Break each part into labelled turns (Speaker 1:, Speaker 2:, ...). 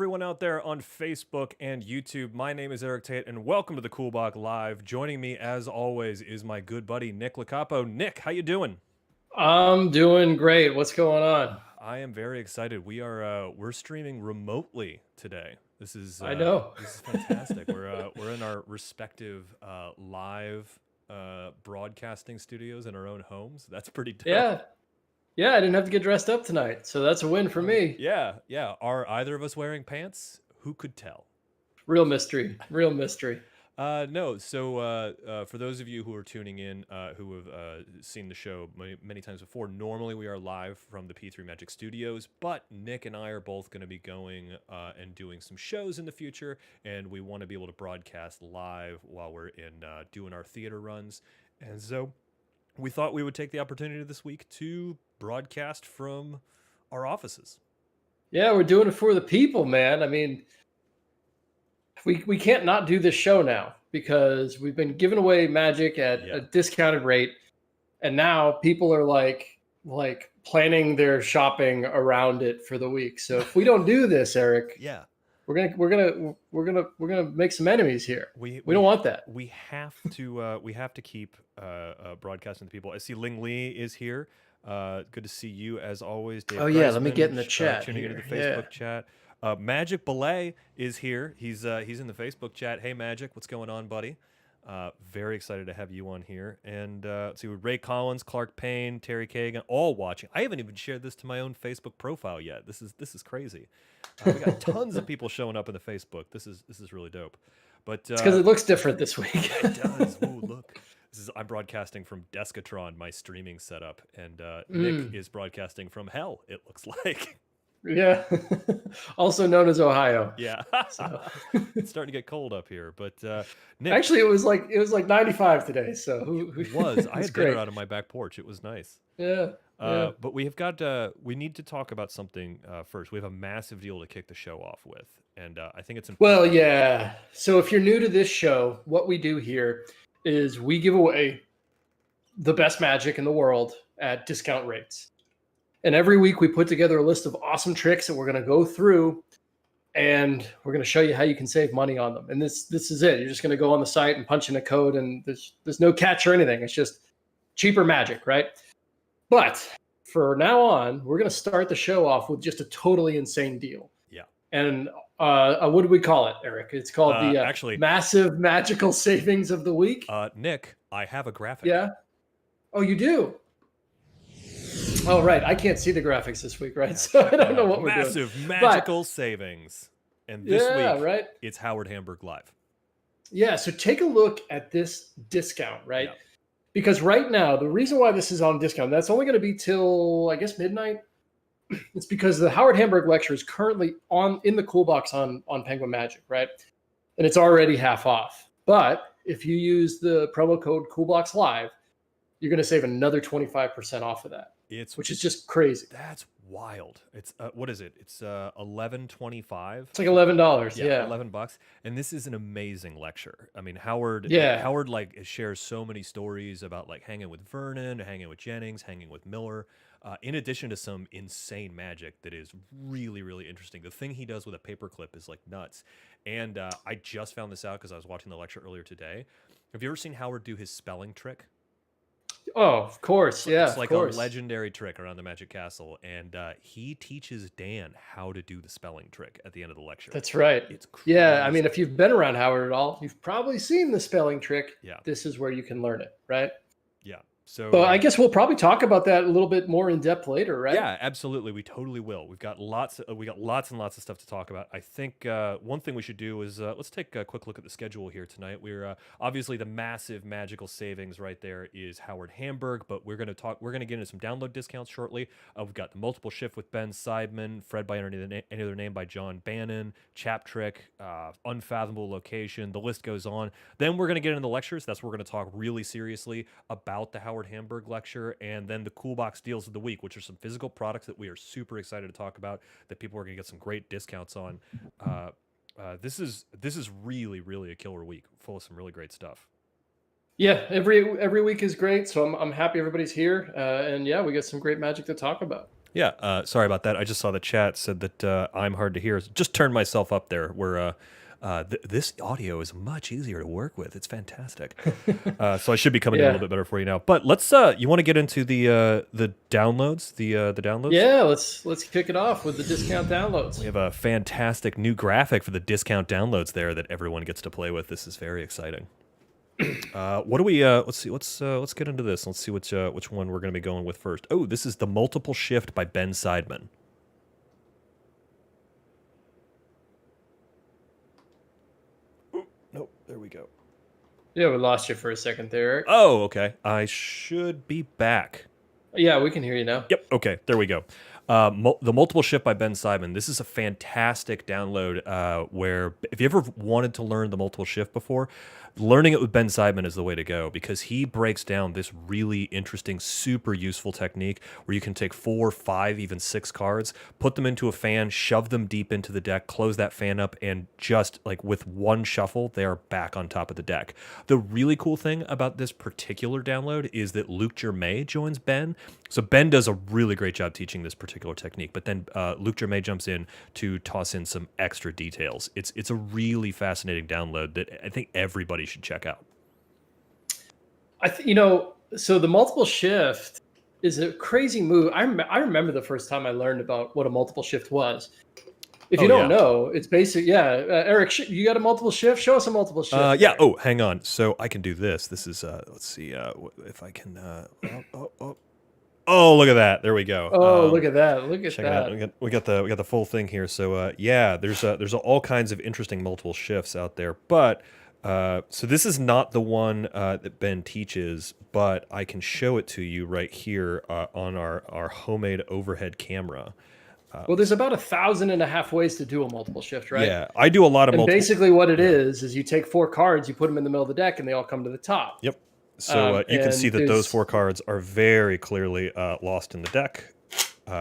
Speaker 1: everyone out there on Facebook and YouTube. My name is Erik Tate, and welcome to the Coolbach Live. Joining me, as always, is my good buddy Nick Lacapo. Nick, how you doing?
Speaker 2: I'm doing great. What's going on?
Speaker 1: I am very excited. We're streaming remotely today. This is
Speaker 2: I know.
Speaker 1: this is fantastic. We're in our respective live broadcasting studios in our own homes. That's pretty dope.
Speaker 2: Yeah, I didn't have to get dressed up tonight, so that's a win for me.
Speaker 1: Yeah. Are either of us wearing pants? Who could tell?
Speaker 2: Real mystery.
Speaker 1: No. So for those of you who are tuning in, who have seen the show many times before, normally we are live from the P3 Magic Studios, but Nick and I are both going to be going and doing some shows in the future, and we want to be able to broadcast live while we're in doing our theater runs. And so we thought we would take the opportunity this week to broadcast from our offices.
Speaker 2: Yeah, we're doing it for the people, man. I mean, we can't not do this show now because we've been giving away magic at a discounted rate, and now people are like planning their shopping around it for the week. So if we don't do this, Erik, we're gonna make some enemies here. We don't want that.
Speaker 1: We have to keep broadcasting to people. I see Ling Lee is here. Good to see you as always, Dave.
Speaker 2: Let me get in the chat.
Speaker 1: Tuning into the Facebook chat. Magic Ballet is here. He's in the Facebook chat. Hey Magic, what's going on, buddy? Very excited to have you on here. And let's see, Ray Collins, Clark Payne, Terry Kagan, all watching. I haven't even shared this to my own Facebook profile yet. This is crazy. We got tons of people showing up in the Facebook. This is really dope. But
Speaker 2: it's because it looks different this week.
Speaker 1: It does. Ooh, look. I'm broadcasting from Descatron, my streaming setup, and Nick is broadcasting from hell, it looks like.
Speaker 2: Yeah. Also known as Ohio.
Speaker 1: Yeah. So. It's starting to get cold up here, but Nick,
Speaker 2: actually it was like 95 today, so
Speaker 1: it was. I had dinner out on my back porch. It was nice.
Speaker 2: Yeah.
Speaker 1: But we we need to talk about something first. We have a massive deal to kick the show off with, and I think it's important.
Speaker 2: Well, yeah. So if you're new to this show, what we do here is we give away the best magic in the world at discount rates. And every week we put together a list of awesome tricks that we're going to go through, and we're going to show you how you can save money on them. And this is it. You're just going to go on the site and punch in a code, and there's no catch or anything. It's just cheaper magic, right? But for now on, we're going to start the show off with just a totally insane deal.
Speaker 1: Yeah.
Speaker 2: And what do we call it, Erik? It's called the
Speaker 1: actually
Speaker 2: massive magical savings of the week.
Speaker 1: Nick, I have a graphic.
Speaker 2: Yeah. Oh, you do? Oh, right. I can't see the graphics this week, right? So I don't know what we're doing.
Speaker 1: Massive magical savings. And this week,
Speaker 2: right?
Speaker 1: It's Howard Hamburg Live.
Speaker 2: Yeah. So take a look at this discount, right? Yeah. Because right now, the reason why this is on discount, that's only going to be till, I guess, midnight. It's because the Howard Hamburg lecture is currently in the cool box on Penguin Magic, right? And it's already half off. But if you use the promo code CoolBox Live, you're going to save another 25% off of that. Which is just crazy.
Speaker 1: That's wild. It's what is it? It's $11.25.
Speaker 2: It's like $11. Yeah,
Speaker 1: $11. And this is an amazing lecture. I mean, Howard like shares so many stories about like hanging with Vernon, hanging with Jennings, hanging with Miller. In addition to some insane magic that is really, really interesting. The thing he does with a paperclip is like nuts. And I just found this out because I was watching the lecture earlier today. Have you ever seen Howard do his spelling trick?
Speaker 2: Oh, of course. Yeah,
Speaker 1: it's like a legendary trick around the Magic Castle, and he teaches Dan how to do the spelling trick at the end of the lecture.
Speaker 2: That's right.
Speaker 1: It's crazy.
Speaker 2: Yeah, I mean, if you've been around Howard at all, you've probably seen the spelling trick.
Speaker 1: Yeah.
Speaker 2: This is where you can learn it, right?
Speaker 1: Yeah. So
Speaker 2: I guess we'll probably talk about that a little bit more in depth later, right?
Speaker 1: Yeah, absolutely. We totally will. We've got lots and lots of stuff to talk about. I think one thing we should do is let's take a quick look at the schedule here tonight. We're obviously the massive magical savings right there is Howard Hamburg, but we're going to get into some download discounts shortly. We've got the multiple shift with Ben Seidman, Fred by any other name by John Bannon, Chap Trick, Unfathomable Location. The list goes on. Then we're going to get into the lectures. That's where we're going to talk really seriously about the Howard Hamburg lecture, and then the Cool Box deals of the week, which are some physical products that we are super excited to talk about that people are going to get some great discounts on. This is really, really a killer week full of some really great stuff.
Speaker 2: Yeah, every week is great, so I'm happy everybody's here, and yeah, we got some great magic to talk about.
Speaker 1: Yeah, sorry about that. I just saw the chat said that I'm hard to hear. Just turned myself up there. Where this audio is much easier to work with. It's fantastic. So I should be coming in a
Speaker 2: Yeah.
Speaker 1: little bit better for you now. But let's. You want to get into the downloads? The downloads.
Speaker 2: Yeah, let's kick it off with the discount downloads.
Speaker 1: We have a fantastic new graphic for the discount downloads there that everyone gets to play with. This is very exciting. What do we? Let's see. Let's get into this. Let's see which one we're going to be going with first. Oh, this is the Multiple Shift by Ben SEDMAN. Ooh, nope. There we go.
Speaker 2: Yeah, we lost you for a second there, Eric.
Speaker 1: Oh, okay. I should be back.
Speaker 2: Yeah, we can hear you now.
Speaker 1: Yep. Okay. There we go. The Multiple Shift by Ben SEDMAN. This is a fantastic download where if you ever wanted to learn the multiple shift before, learning it with Ben SEDMAN is the way to go because he breaks down this really interesting, super useful technique where you can take 4, 5, even 6 cards, put them into a fan, shove them deep into the deck, close that fan up, and just like with one shuffle, they are back on top of the deck. The really cool thing about this particular download is that Luke Germain joins Ben. So Ben does a really great job teaching this particular technique, but then Luke Germain jumps in to toss in some extra details. It's a really fascinating download that I think everybody should check out.
Speaker 2: So the multiple shift is a crazy move. I remember the first time I learned about what a multiple shift was. If you don't know, it's basic. Yeah, Eric, you got a multiple shift? Show us a multiple shift.
Speaker 1: Yeah. Oh, hang on. So I can do this. This is let's see if I can. Oh, look at that! There we go.
Speaker 2: Oh, look at that! Look at
Speaker 1: check
Speaker 2: that!
Speaker 1: it out. We got the full thing here. So yeah, there's all kinds of interesting multiple shifts out there. But so this is not the one that Ben teaches, but I can show it to you right here on our homemade overhead camera.
Speaker 2: Well, there's about 1,500 ways to do a multiple shift, right?
Speaker 1: Yeah, I do a lot of multiple.
Speaker 2: Basically, what it is you take 4 cards, you put them in the middle of the deck, and they all come to the top.
Speaker 1: Yep. So you can see that those 4 cards are very clearly lost in the deck.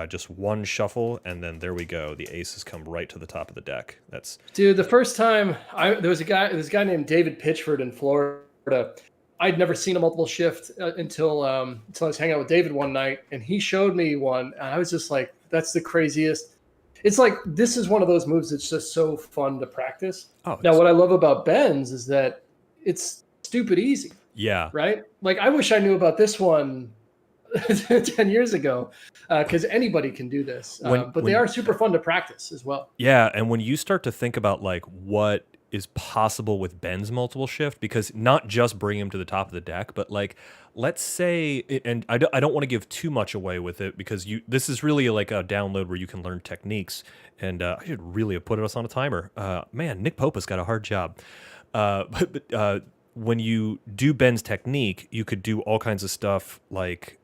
Speaker 1: Just one shuffle, and then there we go. The aces come right to the top of the deck. That's
Speaker 2: dude. The first time there was a guy named David Pitchford in Florida. I'd never seen a multiple shift until I was hanging out with David one night, and he showed me one, and I was just like, "That's the craziest." It's like this is one of those moves that's just so fun to practice. Now, what I love about Ben's is that it's stupid easy.
Speaker 1: Yeah.
Speaker 2: Right? Like, I wish I knew about this one 10 years ago because anybody can do this. But they are super fun to practice as well.
Speaker 1: Yeah, and when you start to think about like what is possible with Ben's multiple shift, because not just bring him to the top of the deck, but like let's say, and I don't want to give too much away with it because this is really like a download where you can learn techniques, and I should really have put us on a timer. Man, Nick Popa's got a hard job. But when you do Ben's technique, you could do all kinds of stuff like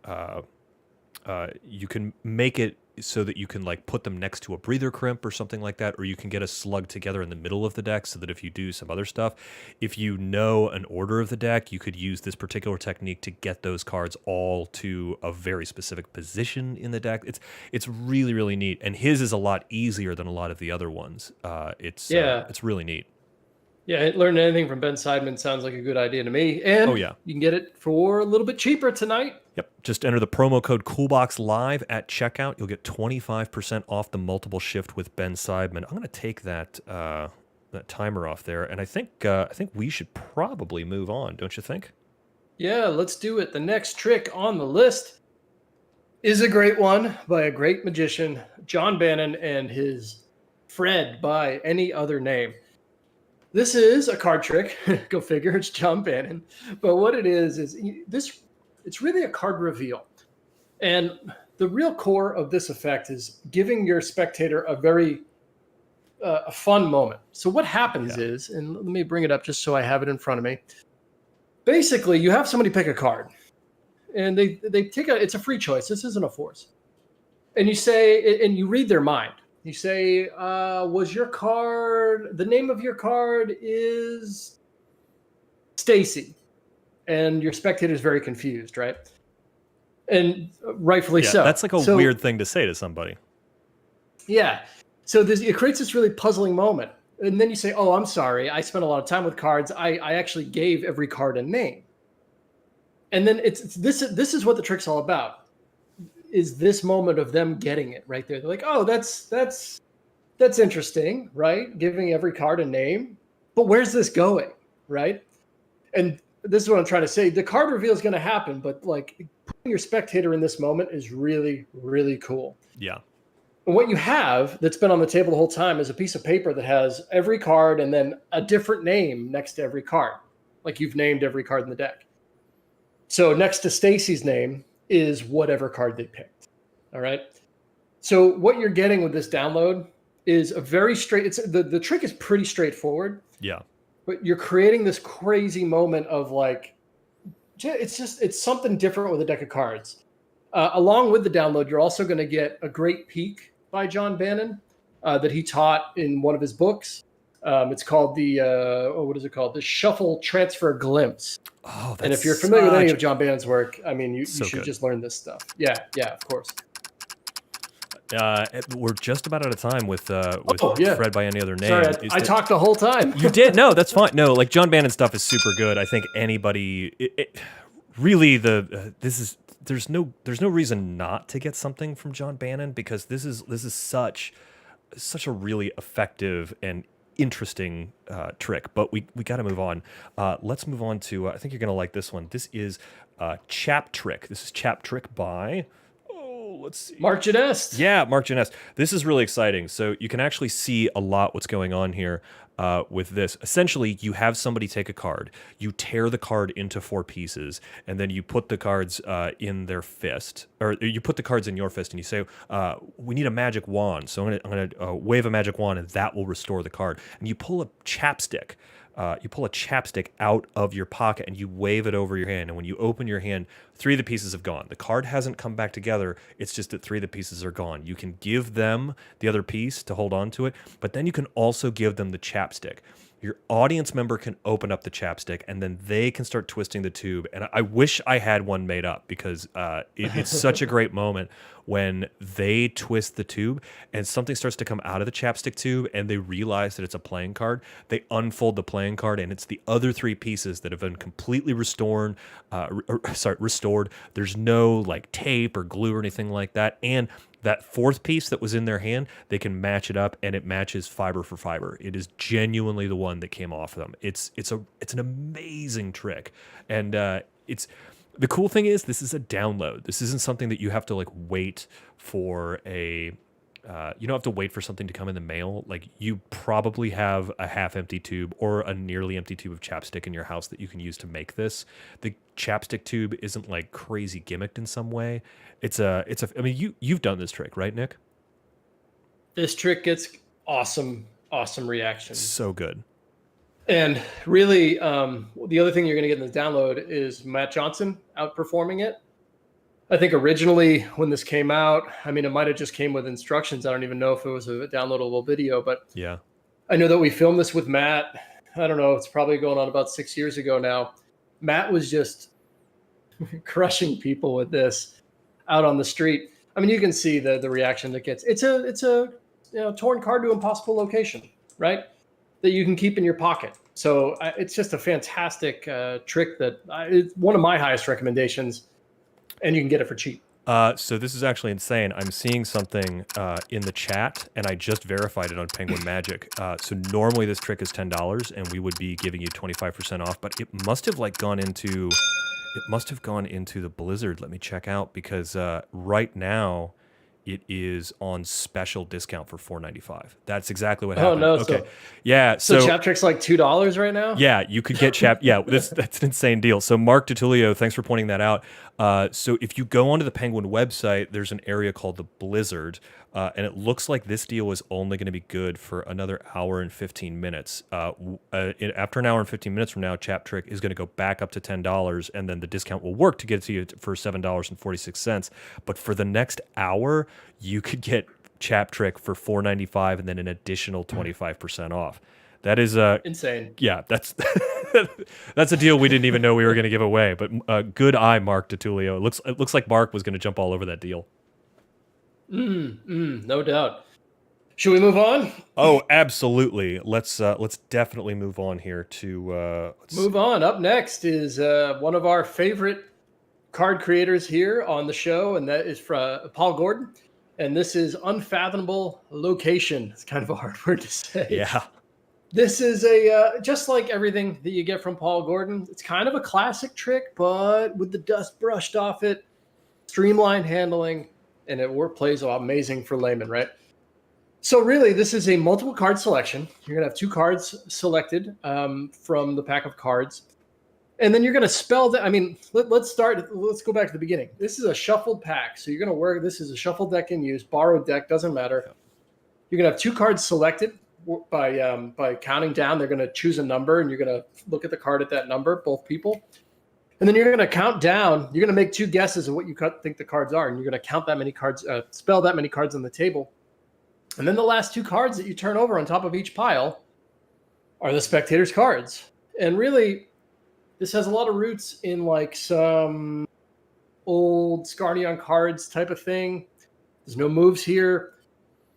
Speaker 1: you can make it so that you can like put them next to a breather crimp or something like that, or you can get a slug together in the middle of the deck so that if you do some other stuff, if you know an order of the deck, you could use this particular technique to get those cards all to a very specific position in the deck. It's really, really neat. And his is a lot easier than a lot of the other ones. It's really neat.
Speaker 2: Yeah, learning anything from Ben SEDMAN sounds like a good idea to me. And you can get it for a little bit cheaper tonight.
Speaker 1: Yep. Just enter the promo code CoolBoxLive at checkout. You'll get 25% off the multiple shift with Ben SEDMAN. I'm going to take that timer off there, and I think we should probably move on, don't you think?
Speaker 2: Yeah, let's do it. The next trick on the list is a great one by a great magician, John Bannon, and his Fred by any other name. This is a card trick. Go figure. It's John Bannon. But what it is this. It's really a card reveal. And the real core of this effect is giving your spectator a very a fun moment. So what happens is, and let me bring it up just so I have it in front of me. Basically, you have somebody pick a card. And they take it's a free choice. This isn't a force. And you say, and you read their mind. You say, was your card, the name of your card is Stacy. And your spectator is very confused, right? And rightfully so.
Speaker 1: That's like a weird thing to say to somebody.
Speaker 2: Yeah. So it creates this really puzzling moment. And then you say, oh, I'm sorry. I spent a lot of time with cards. I actually gave every card a name. And then this is what the trick's all about. is this moment of them getting it right there. They're like, oh, that's interesting, right? Giving every card a name, but where's this going, right? And this is what I'm trying to say. The card reveal is going to happen, but like putting your spectator in this moment is really, really cool.
Speaker 1: Yeah.
Speaker 2: And what you have that's been on the table the whole time is a piece of paper that has every card and then a different name next to every card. Like you've named every card in the deck. So next to Stacy's name is whatever card they picked. All right. So what you're getting with this download is a very straight, the trick is pretty straightforward.
Speaker 1: Yeah.
Speaker 2: But you're creating this crazy moment of like, it's something different with a deck of cards. Along with the download, you're also going to get a great peek by John Bannon that he taught in one of his books. It's called what is it called? The Shuffle Transfer Glimpse.
Speaker 1: Oh, that's
Speaker 2: and if you're familiar with any of John Bannon's work, I mean, you should just learn this stuff. Yeah, of course.
Speaker 1: We're just about out of time with Fred by any other name.
Speaker 2: Sorry, I talked the whole time.
Speaker 1: You did? No, that's fine. No, like John Bannon stuff is super good. I think anybody, really there's no reason not to get something from John Bannon, because this is such a really effective and interesting trick. But we got to move on. Let's move on to I think you're gonna like this one. This is Chap Trick. This is Chap Trick by let's see.
Speaker 2: Mark Genest.
Speaker 1: Yeah, Mark Genest. This is really exciting. So you can actually see a lot what's going on here with this. Essentially, you have somebody take a card, you tear the card into 4 pieces, and then you put the cards in their fist, or you put the cards in your fist, and you say, we need a magic wand. So I'm gonna wave a magic wand, and that will restore the card. And you pull a chapstick. You pull a chapstick out of your pocket and you wave it over your hand. And when you open your hand, 3 of the pieces have gone. The card hasn't come back together. It's just that 3 of the pieces are gone. You can give them the other piece to hold on to it, but then you can also give them the chapstick. Your audience member can open up the chapstick and then they can start twisting the tube. And I wish I had one made up, because it's such a great moment when they twist the tube and something starts to come out of the chapstick tube and they realize that it's a playing card. They unfold the playing card and it's the other 3 pieces that have been completely restored. There's no like tape or glue or anything like that. And that 4th piece that was in their hand, they can match it up and it matches fiber for fiber. It is genuinely the one that came off of them. It's an amazing trick. And the cool thing is, this is a download. This isn't something that you have to like wait for you don't have to wait for something to come in the mail. Like, you probably have a half-empty tube or a nearly empty tube of chapstick in your house that you can use to make this. The chapstick tube isn't like crazy gimmicked in some way. I mean, you've done this trick, right, Nick?
Speaker 2: This trick gets awesome reactions.
Speaker 1: So good.
Speaker 2: And really, the other thing you're going to get in the download is Matt Johnson outperforming it. I think originally when this came out, I mean, it might have just came with instructions. I don't even know if it was a downloadable video, but
Speaker 1: yeah,
Speaker 2: I know that we filmed this with Matt. I don't know. It's probably going on about 6 years ago now. Matt was just crushing people with this out on the street. I mean, you can see the reaction that gets. It's a torn card to impossible location, right? That you can keep in your pocket. So it's just a fantastic trick that it's one of my highest recommendations. And you can get it for cheap.
Speaker 1: So this is actually insane. I'm seeing something in the chat, and I just verified it on Penguin Magic. So normally this trick is $10, and we would be giving you 25% off. But it must have gone into the Blizzard. Let me check out, because right now it is on special discount for $4.95. That's exactly what happened.
Speaker 2: Oh no!
Speaker 1: Okay, yeah.
Speaker 2: So Chap Trick's like $2 right now.
Speaker 1: Yeah, you could get Chap. Yeah, that's an insane deal. So Mark DiTullio, thanks for pointing that out. So if you go onto the Penguin website, there's an area called the Blizzard, and it looks like this deal is only going to be good for another hour and 15 minutes. After an hour and 15 minutes from now, Chap Trick is going to go back up to $10, and then the discount will work to get to you for $7.46. But for the next hour, you could get Chap Trick for $4.95 and then an additional 25% off. That is
Speaker 2: insane.
Speaker 1: Yeah, that's that's a deal we didn't even know we were going to give away. But good eye, Mark DiTullio. It looks like Mark was going to jump all over that deal.
Speaker 2: No doubt. Should we move on?
Speaker 1: Oh, absolutely. Let's definitely move on here to
Speaker 2: move on. Up next is one of our favorite card creators here on the show, and that is from Paul Gordon. And this is Unfathomable Location. It's kind of a hard word to say.
Speaker 1: Yeah.
Speaker 2: This is just like everything that you get from Paul Gordon. It's kind of a classic trick, but with the dust brushed off it, streamlined handling, and it plays amazing for laymen, right? So really, this is a multiple card selection. You're going to have 2 cards selected from the pack of cards. And then you're going to spell that. I mean, let's go back to the beginning. This is a shuffled pack. So you're going to work. This is a shuffled deck in use, borrowed deck, doesn't matter. You're going to have 2 cards selected by counting down. They're going to choose a number, and you're going to look at the card at that number, both people. And then you're going to count down. You're going to make 2 guesses of what you think the cards are. And you're going to count that many cards, spell that many cards on the table. And then the last 2 cards that you turn over on top of each pile are the spectator's cards. And really, this has a lot of roots in like some old Scarny on cards type of thing. There's no moves here.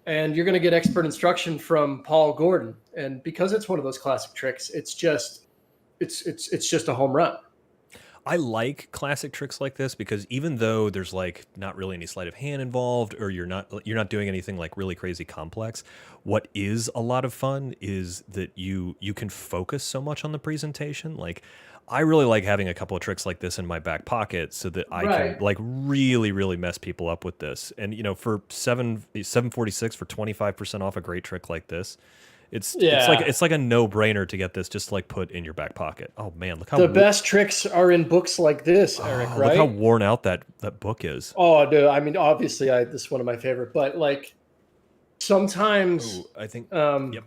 Speaker 2: And you're going to get expert instruction from Paul Gordon. And because it's one of those classic tricks, it's just a home run.
Speaker 1: I like classic tricks like this because even though there's like not really any sleight of hand involved, or you're not doing anything like really crazy complex, what is a lot of fun is that you can focus so much on the presentation. Like, I really like having a couple of tricks like this in my back pocket so that I can like really, really mess people up with this. And for $7.46 for 25% off a great trick like this, it's like a no-brainer to get this just like put in your back pocket. Oh man, look how
Speaker 2: the best tricks are in books like this, Eric. Right?
Speaker 1: Look how worn out that book is.
Speaker 2: Oh, dude. I mean, obviously, this is one of my favorite. But like, sometimes
Speaker 1: I think.
Speaker 2: Yep.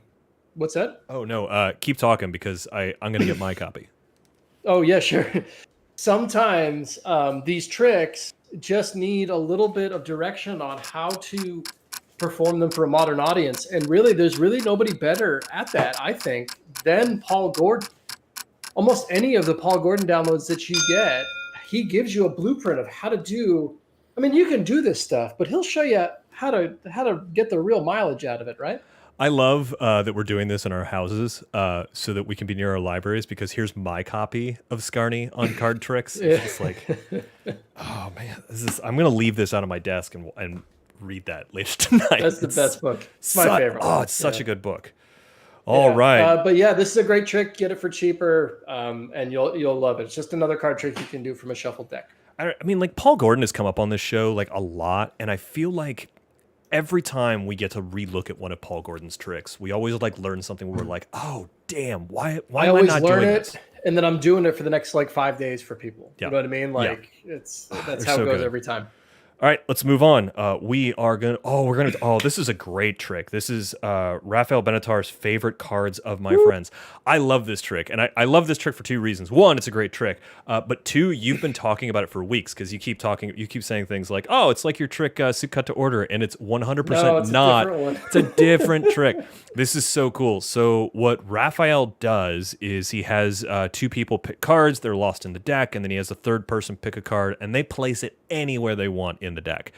Speaker 2: What's that?
Speaker 1: Oh no, keep talking because I'm gonna get my copy.
Speaker 2: Oh yeah, sure. Sometimes these tricks just need a little bit of direction on how to perform them for a modern audience. And really, there's really nobody better at that, I think, than Paul Gordon. Almost any of the Paul Gordon downloads that you get, he gives you a blueprint of how to do. I mean, you can do this stuff, but he'll show you how to get the real mileage out of it, right?
Speaker 1: I love that we're doing this in our houses so that we can be near our libraries, because here's my copy of Scarny on card tricks. It's just like, oh man, I'm going to leave this out of my desk and read that later tonight.
Speaker 2: That's the best book. It's my favorite.
Speaker 1: Oh, it's such a good book. All right.
Speaker 2: But yeah, this is a great trick. Get it for cheaper, and you'll love it. It's just another card trick you can do from a shuffled deck.
Speaker 1: I mean, like, Paul Gordon has come up on this show like a lot, and I feel like every time we get to relook at one of Paul Gordon's tricks, we always like learn something where we're like, oh damn, why am I not doing this?
Speaker 2: And then I'm doing it for the next like 5 days for people.
Speaker 1: Yeah.
Speaker 2: You know what I mean? Like that's how it goes every time.
Speaker 1: All right, let's move on. This is a great trick. This is Rafael Benatar's favorite cards of my friends. I love this trick, and I love this trick for 2 reasons. 1, it's a great trick, but 2, you've been talking about it for weeks because you keep saying things like, "Oh, it's like your trick, suit cut to order," and it's 100% not. It's a different trick. This is so cool. So what Rafael does is he has 2 people pick cards. They're lost in the deck, and then he has a 3rd person pick a card, and they place it anywhere they want in the deck,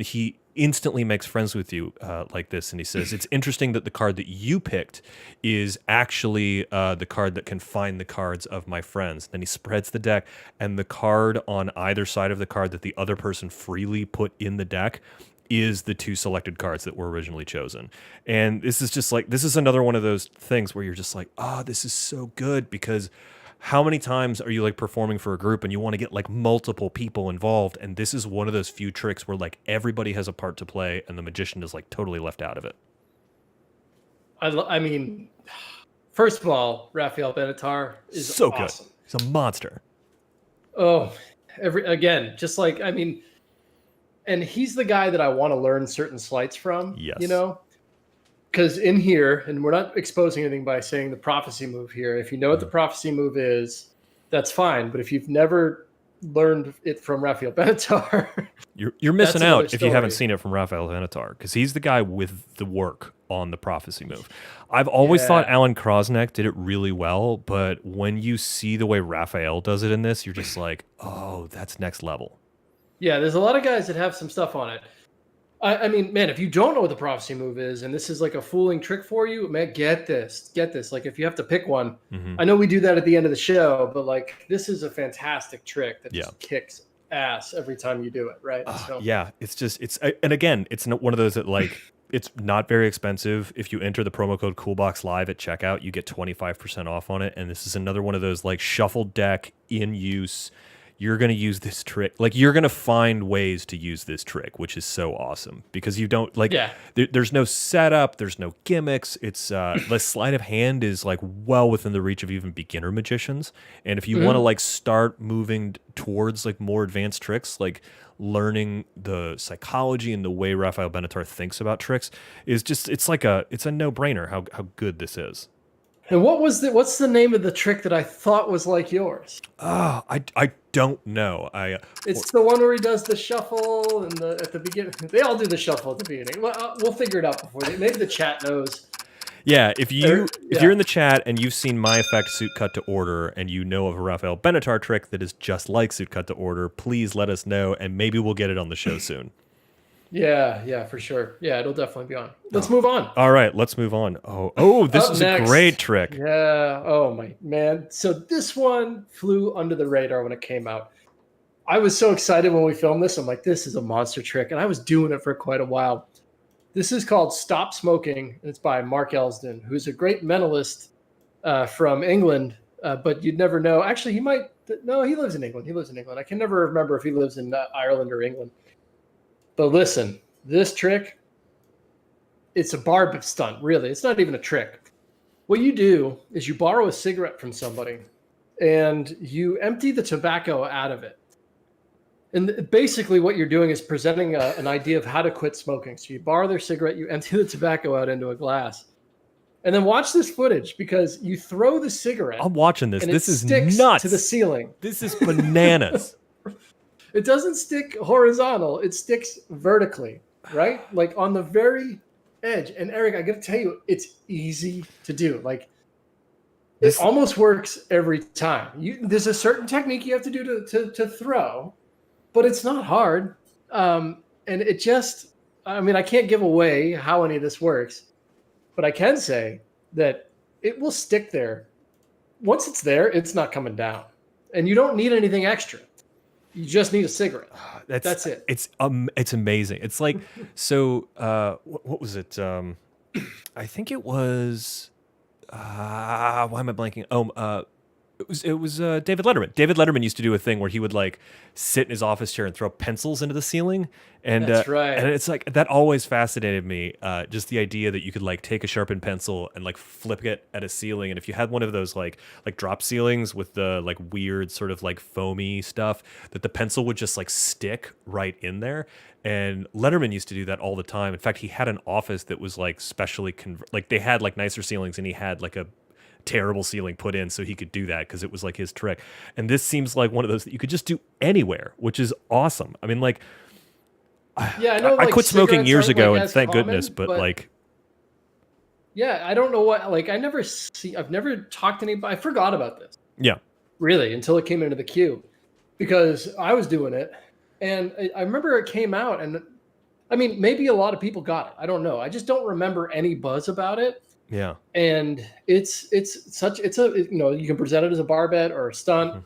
Speaker 1: he instantly makes friends with you like this, and he says it's interesting that the card that you picked is actually the card that can find the cards of my friends. Then he spreads the deck, and the card on either side of the card that the other person freely put in the deck is the 2 selected cards that were originally chosen. And this is another one of those things where you're just like, oh, this is so good, because how many times are you like performing for a group and you want to get like multiple people involved? And this is one of those few tricks where like everybody has a part to play and the magician is like totally left out of it.
Speaker 2: I mean, first of all, Rafael Benatar is
Speaker 1: so
Speaker 2: awesome.
Speaker 1: Good. He's a monster.
Speaker 2: Oh, and he's the guy that I want to learn certain sleights from.
Speaker 1: Yes.
Speaker 2: Because in here, and we're not exposing anything by saying the prophecy move here. If you know what the prophecy move is, that's fine. But if you've never learned it from Rafael Benatar,
Speaker 1: you're missing out if you haven't seen it from Rafael Benatar, because he's the guy with the work on the prophecy move. I've always thought Alan Krosnick did it really well, but when you see the way Rafael does it in this, you're just like, oh, that's next level.
Speaker 2: Yeah, there's a lot of guys that have some stuff on it. I mean, man, if you don't know what the prophecy move is, and this is like a fooling trick for you, man, get this. Like, if you have to pick one, I know we do that at the end of the show, but like, this is a fantastic trick that just kicks ass every time you do it, right? So.
Speaker 1: Yeah, and again, it's not one of those that like, it's not very expensive. If you enter the promo code Coolbox Live at checkout, you get 25% off on it. And this is another one of those like shuffled deck in use. You're going to use this trick. Like, you're going to find ways to use this trick, which is so awesome because you don't like, there's no setup. There's no gimmicks. It's the sleight of hand is like well within the reach of even beginner magicians. And if you want to like start moving towards like more advanced tricks, like learning the psychology and the way Raphael Benatar thinks about tricks is just, it's a no brainer how good this is.
Speaker 2: And what's the name of the trick that I thought was like yours?
Speaker 1: I don't know.
Speaker 2: It's the one where he does the shuffle and at the beginning. They all do the shuffle at the beginning. Well, we'll figure it out before. Maybe the chat knows.
Speaker 1: Yeah, if you're in the chat and you've seen my effect Suit Cut to Order and you know of a Raphael Benatar trick that is just like Suit Cut to Order, please let us know and maybe we'll get it on the show soon.
Speaker 2: Yeah, for sure. Yeah, it'll definitely be on. Let's move on.
Speaker 1: All right, let's move on. Oh, this is a great trick.
Speaker 2: Yeah. Oh my man. So this one flew under the radar when it came out. I was so excited when we filmed this. I'm like, this is a monster trick, and I was doing it for quite a while. This is called Stop Smoking, and it's by Mark Elsden, who's a great mentalist from England, but you'd never know. Actually, he lives in England. I can never remember if he lives in Ireland or England. But listen, this trick, it's a barb stunt, really. It's not even a trick. What you do is you borrow a cigarette from somebody and you empty the tobacco out of it. And basically what you're doing is presenting an idea of how to quit smoking. So you borrow their cigarette, you empty the tobacco out into a glass. And then watch this footage because you throw the cigarette.
Speaker 1: I'm watching this. This is
Speaker 2: sticks
Speaker 1: nuts.
Speaker 2: To the ceiling.
Speaker 1: This is bananas.
Speaker 2: It doesn't stick horizontal. It sticks vertically, right? Like on the very edge. And Erik, I got to tell you, it's easy to do. Like it almost works every time. There's a certain technique you have to do to throw, but it's not hard. And it just, I mean, I can't give away how any of this works, but I can say that it will stick there. Once it's there, it's not coming down. And you don't need anything extra. You just need a cigarette. That's it.
Speaker 1: It's amazing. It's like, so what was it? I think it was why am I blanking? It was David Letterman. David Letterman used to do a thing where he would like sit in his office chair and throw pencils into the ceiling. And
Speaker 2: that's right.
Speaker 1: And it's like that always fascinated me. Just the idea that you could like take a sharpened pencil and like flip it at a ceiling. And if you had one of those like drop ceilings with the like weird sort of like foamy stuff, that the pencil would just like stick right in there. And Letterman used to do that all the time. In fact, he had an office that was like specially like they had like nicer ceilings, and he had like a terrible ceiling put in so he could do that because it was like his trick. And this seems like one of those that you could just do anywhere, which is awesome. I mean, like,
Speaker 2: yeah, I know.
Speaker 1: I quit smoking years ago, and thank goodness. But like,
Speaker 2: yeah, I don't know what. Like, I've never talked to anybody. I forgot about this.
Speaker 1: Yeah,
Speaker 2: really, until it came into the queue, because I was doing it, and I remember it came out, and I mean, maybe a lot of people got it. I don't know. I just don't remember any buzz about it.
Speaker 1: Yeah. And
Speaker 2: it's you can present it as a barbet or a stunt,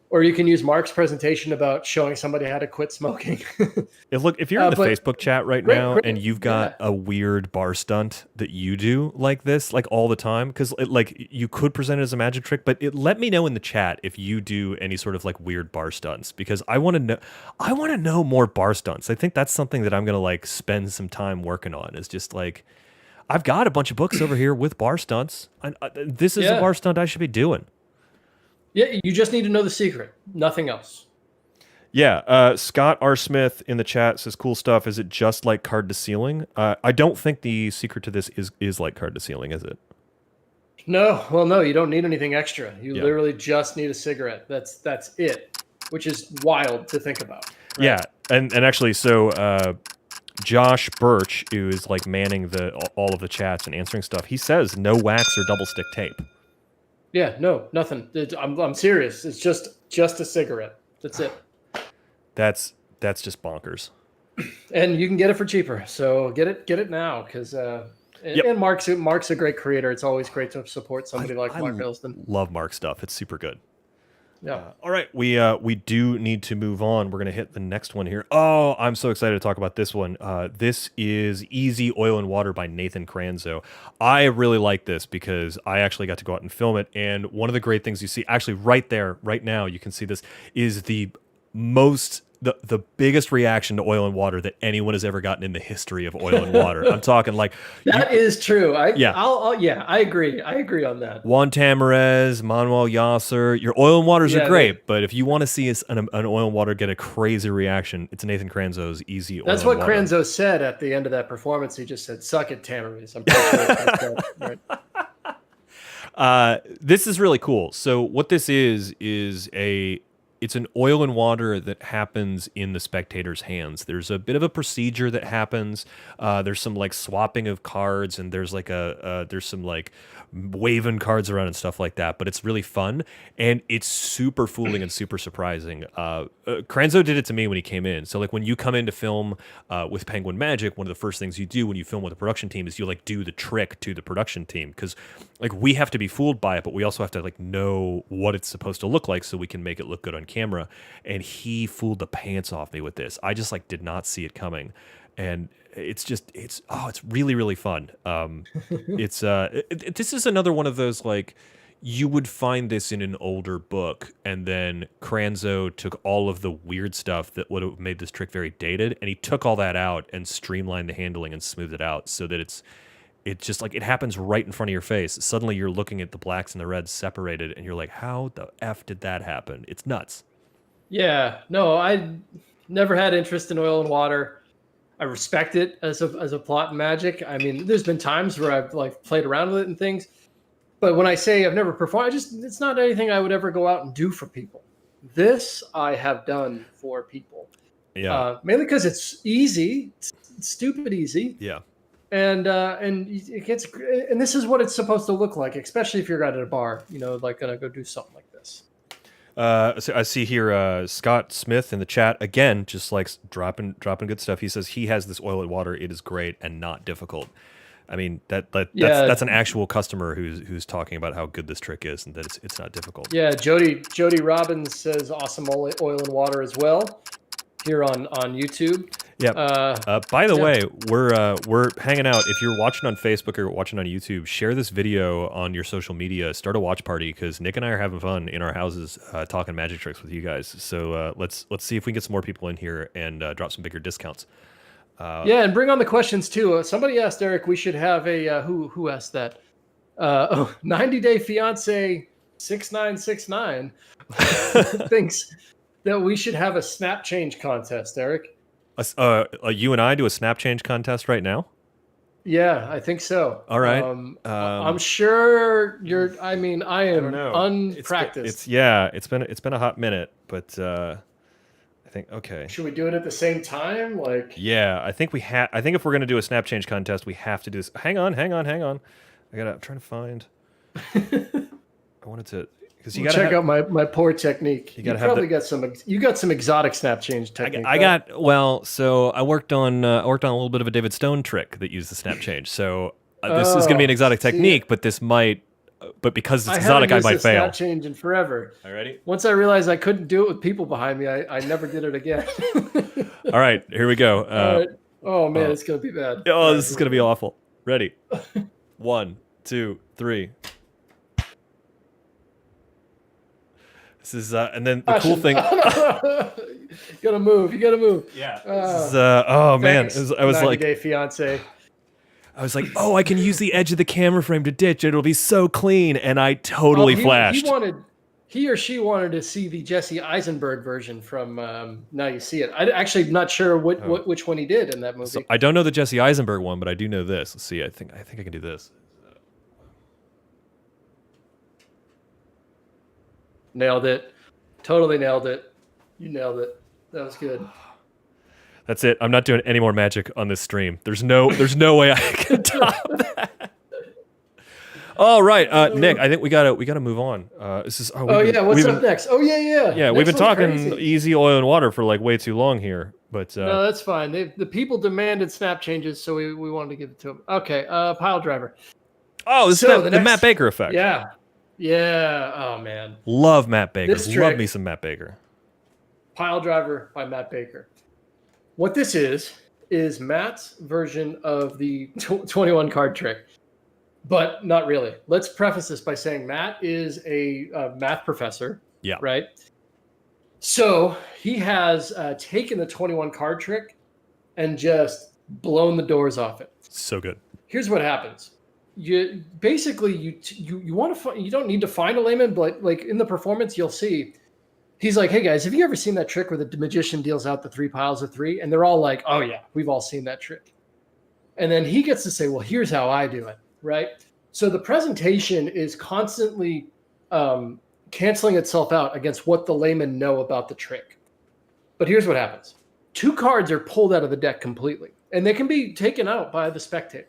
Speaker 2: or you can use Mark's presentation about showing somebody how to quit smoking.
Speaker 1: If you're in the Facebook chat right now and you've got a weird bar stunt that you do like this, like all the time, because like you could present it as a magic trick, but let me know in the chat if you do any sort of like weird bar stunts, because I want to know more bar stunts. I think that's something that I'm going to like spend some time working on, is just like, I've got a bunch of books over here with bar stunts. This is a bar stunt I should be doing.
Speaker 2: Yeah, you just need to know the secret. Nothing else.
Speaker 1: Yeah, Scott R. Smith in the chat says, cool stuff. Is it just like card to ceiling? I don't think the secret to this is like card to ceiling, is it?
Speaker 2: No, well, no, you don't need anything extra. You literally just need a cigarette. That's it, which is wild to think about. Right?
Speaker 1: Yeah, and actually, so Josh Birch, who is like manning all of the chats and answering stuff, he says no wax or double stick tape.
Speaker 2: Yeah, no, nothing. I'm serious. It's just a cigarette. That's it.
Speaker 1: That's just bonkers.
Speaker 2: and you can get it for cheaper. So get it now, because and Mark's a great creator. It's always great to support somebody like Mark Elston.
Speaker 1: Love Mark stuff. It's super good.
Speaker 2: Yeah.
Speaker 1: All right, we do need to move on. We're gonna hit the next one here. Oh, I'm so excited to talk about this one. This is Easy Oil and Water by Nathan KRANZO. I really like this because I actually got to go out and film it. And one of the great things you see, actually right there, right now, you can see this, is the biggest reaction to oil and water that anyone has ever gotten in the history of oil and water. I'm talking like
Speaker 2: that is true. I agree. I agree on that.
Speaker 1: Juan Tamarez, Manuel Yasser, your oil and waters are great, but if you want to see an oil and water get a crazy reaction, it's Nathan KRANZO's Easy Oil
Speaker 2: That's
Speaker 1: and
Speaker 2: what
Speaker 1: Water.
Speaker 2: KRANZO said at the end of that performance. He just said, "Suck it, Tamarez." I'm pretty sure right.
Speaker 1: This is really cool. So what this is it's an oil and water that happens in the spectator's hands. There's a bit of a procedure that happens. There's some like swapping of cards, and there's like there's some like waving cards around and stuff like that. But it's really fun, and it's super fooling and super surprising. KRANZO did it to me when he came in. So like when you come in to film with Penguin Magic, one of the first things you do when you film with a production team is you like do the trick to the production team, because like we have to be fooled by it, but we also have to like know what it's supposed to look like so we can make it look good on camera. And he fooled the pants off me with this. I just like did not see it coming, and it's really, really fun. This is another one of those, like, you would find this in an older book, and then KRANZO took all of the weird stuff that would have made this trick very dated, and he took all that out and streamlined the handling and smoothed it out so that it's just like it happens right in front of your face. Suddenly you're looking at the blacks and the reds separated, and you're like, how the F did that happen? It's nuts.
Speaker 2: Yeah, no, I never had interest in oil and water. I respect it as a plot in Magic. I mean, there's been times where I've like played around with it and things, but when I say I've never performed, it's not anything I would ever go out and do for people. This I have done for people.
Speaker 1: Yeah.
Speaker 2: Mainly because it's easy, it's stupid easy.
Speaker 1: Yeah.
Speaker 2: And it gets, and this is what it's supposed to look like, especially if you're out at a bar, like gonna go do something like this.
Speaker 1: So I see here Scott Smith in the chat again, just like dropping good stuff. He says he has this oil and water. It is great and not difficult. I mean that's an actual customer who's talking about how good this trick is and that it's not difficult.
Speaker 2: Yeah, Jody Robbins says awesome oil and water as well here on YouTube.
Speaker 1: Yeah. By the way, we're hanging out. If you're watching on Facebook or watching on YouTube, share this video on your social media. Start a watch party, because Nick and I are having fun in our houses talking magic tricks with you guys. So let's see if we can get some more people in here and drop some bigger discounts.
Speaker 2: Yeah, and bring on the questions too. Somebody asked Erik we should have a who asked that? 90-day fiance 6969 thinks that we should have a snap change contest, Erik.
Speaker 1: You and I do a snap change contest right now?
Speaker 2: Yeah, I think so.
Speaker 1: All right.
Speaker 2: I'm sure you're. I mean, I am unpracticed.
Speaker 1: It's been a hot minute, but I think okay.
Speaker 2: Should we do it at the same time? Like,
Speaker 1: yeah, I think I think if we're gonna do a snap change contest, we have to do this. Hang on. I'm trying to find. I wanted to. You gotta
Speaker 2: check out my poor technique. You got some exotic snap change technique.
Speaker 1: So I worked on a little bit of a David Stone trick that used the snap change. So this is gonna be an exotic technique, but this might, but because it's exotic, I might fail.
Speaker 2: Snap change in forever.
Speaker 1: All right, ready?
Speaker 2: Once I realized I couldn't do it with people behind me, I never did it again.
Speaker 1: All right, here we go.
Speaker 2: All right. Oh man, it's gonna be bad.
Speaker 1: Oh, this is gonna be awful. Ready? 1, 2, 3. This is, and then the cool thing.
Speaker 2: You gotta move.
Speaker 1: Yeah. Oh man, I was like,
Speaker 2: 90-day fiance.
Speaker 1: I was like, oh, I can use the edge of the camera frame to ditch. It'll be so clean, and I totally flashed.
Speaker 2: He or she wanted to see the Jesse Eisenberg version from Now You See It. I'm actually not sure which one he did in that movie.
Speaker 1: So I don't know the Jesse Eisenberg one, but I do know this. Let's see. I think I can do this.
Speaker 2: Nailed it. Totally nailed it. You nailed it. That was good.
Speaker 1: That's it. I'm not doing any more magic on this stream. There's no way I can top that. All right, Nick. I think we gotta move on. This is.
Speaker 2: What's up next? Oh yeah.
Speaker 1: Yeah, we've been talking easy oil and water for like way too long here. But
Speaker 2: No, that's fine. The people demanded snap changes, so we wanted to give it to them. Okay, pile driver.
Speaker 1: oh, this
Speaker 2: So
Speaker 1: is the Matt Baker effect.
Speaker 2: Yeah. Yeah. Oh, man.
Speaker 1: Love Matt Baker.
Speaker 2: This
Speaker 1: Love
Speaker 2: trick,
Speaker 1: me some Matt Baker.
Speaker 2: Pile driver by Matt Baker. What this is Matt's version of the 21 card trick, but not really. Let's preface this by saying Matt is a math professor.
Speaker 1: Yeah.
Speaker 2: Right. So he has taken the 21 card trick and just blown the doors off it.
Speaker 1: So good.
Speaker 2: Here's what happens. You basically you want to you don't need to find a layman, but like in the performance you'll see he's like, hey guys, have you ever seen that trick where the magician deals out the 3 piles of 3? And they're all like, oh yeah, we've all seen that trick. And then he gets to say, well, here's how I do it, right? So the presentation is constantly canceling itself out against what the laymen know about the trick. But here's what happens. 2 cards are pulled out of the deck completely, and they can be taken out by the spectator.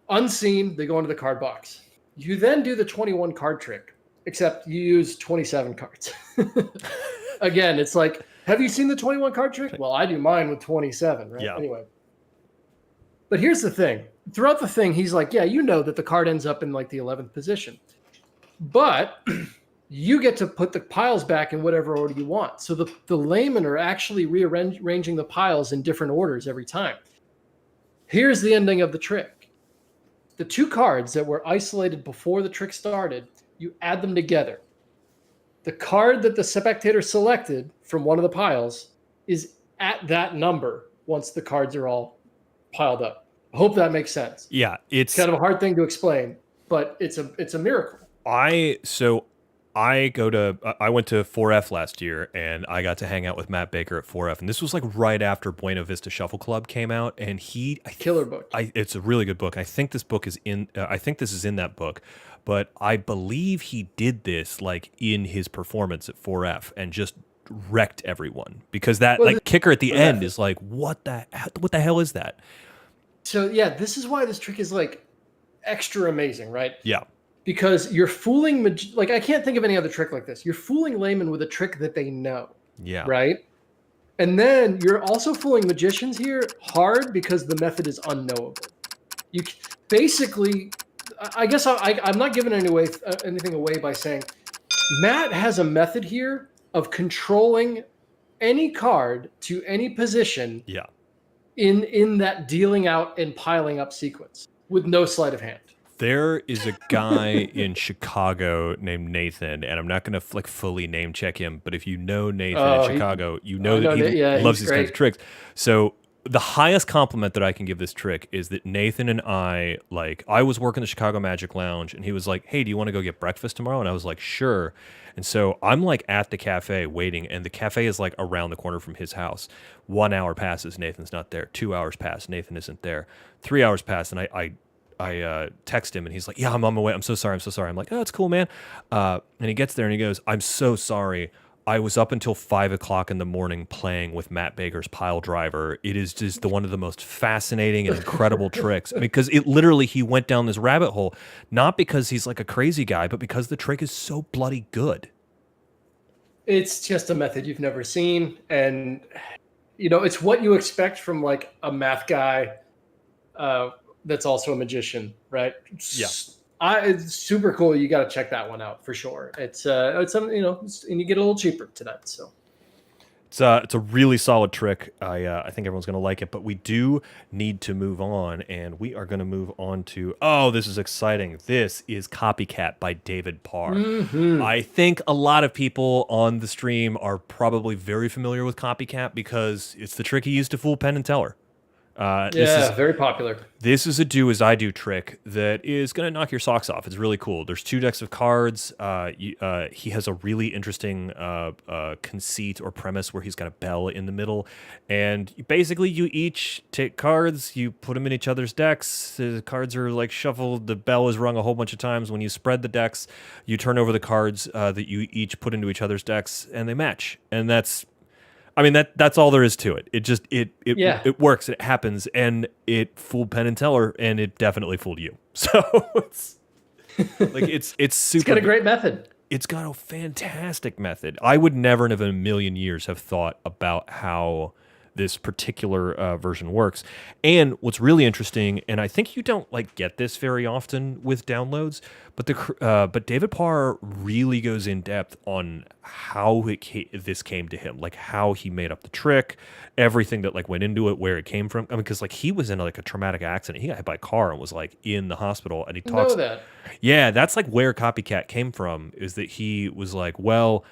Speaker 2: Unseen, they go into the card box. You then do the 21 card trick, except you use 27 cards. Again, it's like, have you seen the 21 card trick? Well, I do mine with 27, right?
Speaker 1: Yeah.
Speaker 2: Anyway. But here's the thing. Throughout the thing, he's like, yeah, you know that the card ends up in like the 11th position. But you get to put the piles back in whatever order you want. So the laymen are actually rearranging the piles in different orders every time. Here's the ending of the trick. The 2 cards that were isolated before the trick started, you add them together. The card that the spectator selected from one of the piles is at that number once the cards are all piled up. I hope that makes sense.
Speaker 1: Yeah, it's
Speaker 2: kind of a hard thing to explain, but it's a miracle. I
Speaker 1: went to 4F last year, and I got to hang out with Matt Baker at 4F, and this was like right after Buena Vista Shuffle Club came out, and
Speaker 2: killer book.
Speaker 1: It's a really good book. I think this book is in. I think this is in that book, but I believe he did this like in his performance at 4F and just wrecked everyone because that kicker at the end is like what the hell is that?
Speaker 2: So yeah, this is why this trick is like extra amazing, right?
Speaker 1: Yeah.
Speaker 2: Because you're fooling, like I can't think of any other trick like this. You're fooling laymen with a trick that they know.
Speaker 1: Yeah.
Speaker 2: Right? And then you're also fooling magicians here hard because the method is unknowable. You basically, I guess I'm not giving anything away by saying Matt has a method here of controlling any card to any position.
Speaker 1: Yeah.
Speaker 2: In that dealing out and piling up sequence with no sleight of hand.
Speaker 1: There is a guy in Chicago named Nathan, and I'm not going to fully name check him, but if you know Nathan in Chicago, you know that he loves these kinds of tricks. So the highest compliment that I can give this trick is that Nathan and I was working the Chicago Magic Lounge, and he was like, hey, do you want to go get breakfast tomorrow? And I was like, sure. And so I'm like at the cafe waiting, and the cafe is like around the corner from his house. 1 hour passes, Nathan's not there. 2 hours pass, Nathan isn't there. 3 hours pass, and I text him, and he's like, yeah, I'm on my way. I'm so sorry. I'm like, oh, it's cool, man. And he gets there, and he goes, I'm so sorry. I was up until 5 o'clock in the morning playing with Matt Baker's pile driver. It is just one of the most fascinating and incredible tricks because it literally, he went down this rabbit hole, not because he's like a crazy guy, but because the trick is so bloody good.
Speaker 2: It's just a method you've never seen. And, it's what you expect from like a math guy that's also a magician, right?
Speaker 1: Yeah.
Speaker 2: It's super cool. You got to check that one out for sure. It's and you get a little cheaper tonight. So
Speaker 1: it's a really solid trick. I think everyone's gonna like it, but we do need to move on, and we are gonna move on to this is exciting. This is Copycat by David Parr.
Speaker 2: Mm-hmm.
Speaker 1: I think a lot of people on the stream are probably very familiar with Copycat because it's the trick he used to fool Penn and Teller. This is
Speaker 2: very popular.
Speaker 1: This is a do as I do trick that is going to knock your socks off. It's really cool. There's 2 decks of cards. He has a really interesting conceit or premise where he's got a bell in the middle. And basically you each take cards, you put them in each other's decks. The cards are like shuffled. The bell is rung a whole bunch of times. When you spread the decks, you turn over the cards that you each put into each other's decks, and they match. And that's all there is to it. It just it works. It happens, and it fooled Penn and Teller, and it definitely fooled you. So it's super.
Speaker 2: It's got a great method.
Speaker 1: It's got a fantastic method. I would never in a million years have thought about how this particular version works. And what's really interesting, and I think you don't like get this very often with downloads, but David Parr really goes in depth on how this came to him, like how he made up the trick, everything that like went into it, where it came from. I mean, because like he was in like a traumatic accident, he got hit by a car and was like in the hospital, and he talks.
Speaker 2: Know that.
Speaker 1: Yeah, that's like where Copycat came from. Is that he was like, well,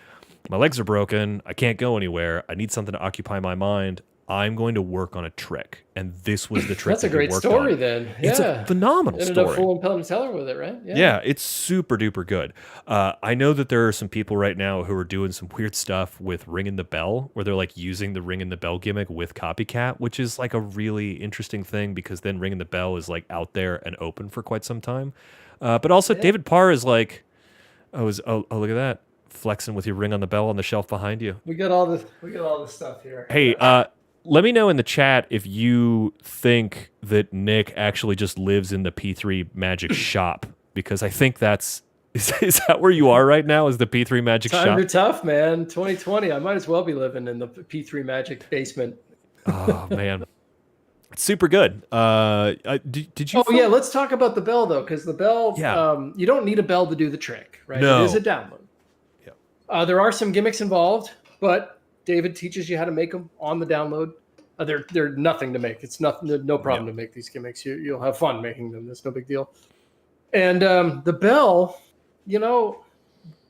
Speaker 1: my legs are broken, I can't go anywhere, I need something to occupy my mind. I'm going to work on a trick, and this was the trick.
Speaker 2: That's a great story. On. Then
Speaker 1: it's a phenomenal
Speaker 2: story.
Speaker 1: Ended
Speaker 2: up fooling Penn and Teller with it, right?
Speaker 1: Yeah, it's super duper good. I know that there are some people right now who are doing some weird stuff with ringing the bell, where they're like using the ringing the bell gimmick with Copycat, which is like a really interesting thing because then ringing the bell is like out there and open for quite some time. But also David Parr is like, oh look at that, flexing with your ring on the bell on the shelf behind you.
Speaker 2: We got all this stuff here.
Speaker 1: Hey, let me know in the chat if you think that Nick actually just lives in the P3 Magic shop, because I think is that where you are right now? Is the P3 Magic shop?
Speaker 2: Times are tough, man. 2020. I might as well be living in the P3 Magic basement.
Speaker 1: Oh man, it's super good. Did you?
Speaker 2: Oh yeah, let's talk about the bell though, because the bell.
Speaker 1: Yeah.
Speaker 2: You don't need a bell to do the trick, right?
Speaker 1: No.
Speaker 2: It is a download. Yeah. There are some gimmicks involved, but David teaches you how to make them on the download. They're nothing to make. It's no problem to make these gimmicks. You'll have fun making them. That's no big deal. And the bell,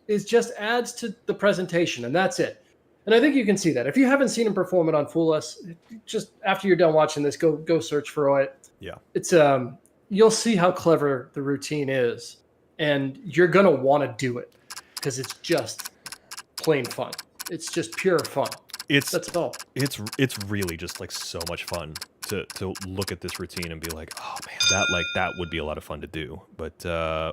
Speaker 2: is just adds to the presentation, and that's it. And I think you can see that. If you haven't seen him perform it on Fool Us, just after you're done watching this, go search for it.
Speaker 1: Yeah.
Speaker 2: It's you'll see how clever the routine is, and you're gonna want to do it because it's just plain fun. It's just pure fun. That's all.
Speaker 1: It's really just like so much fun to look at this routine and be like, oh man, that would be a lot of fun to do. But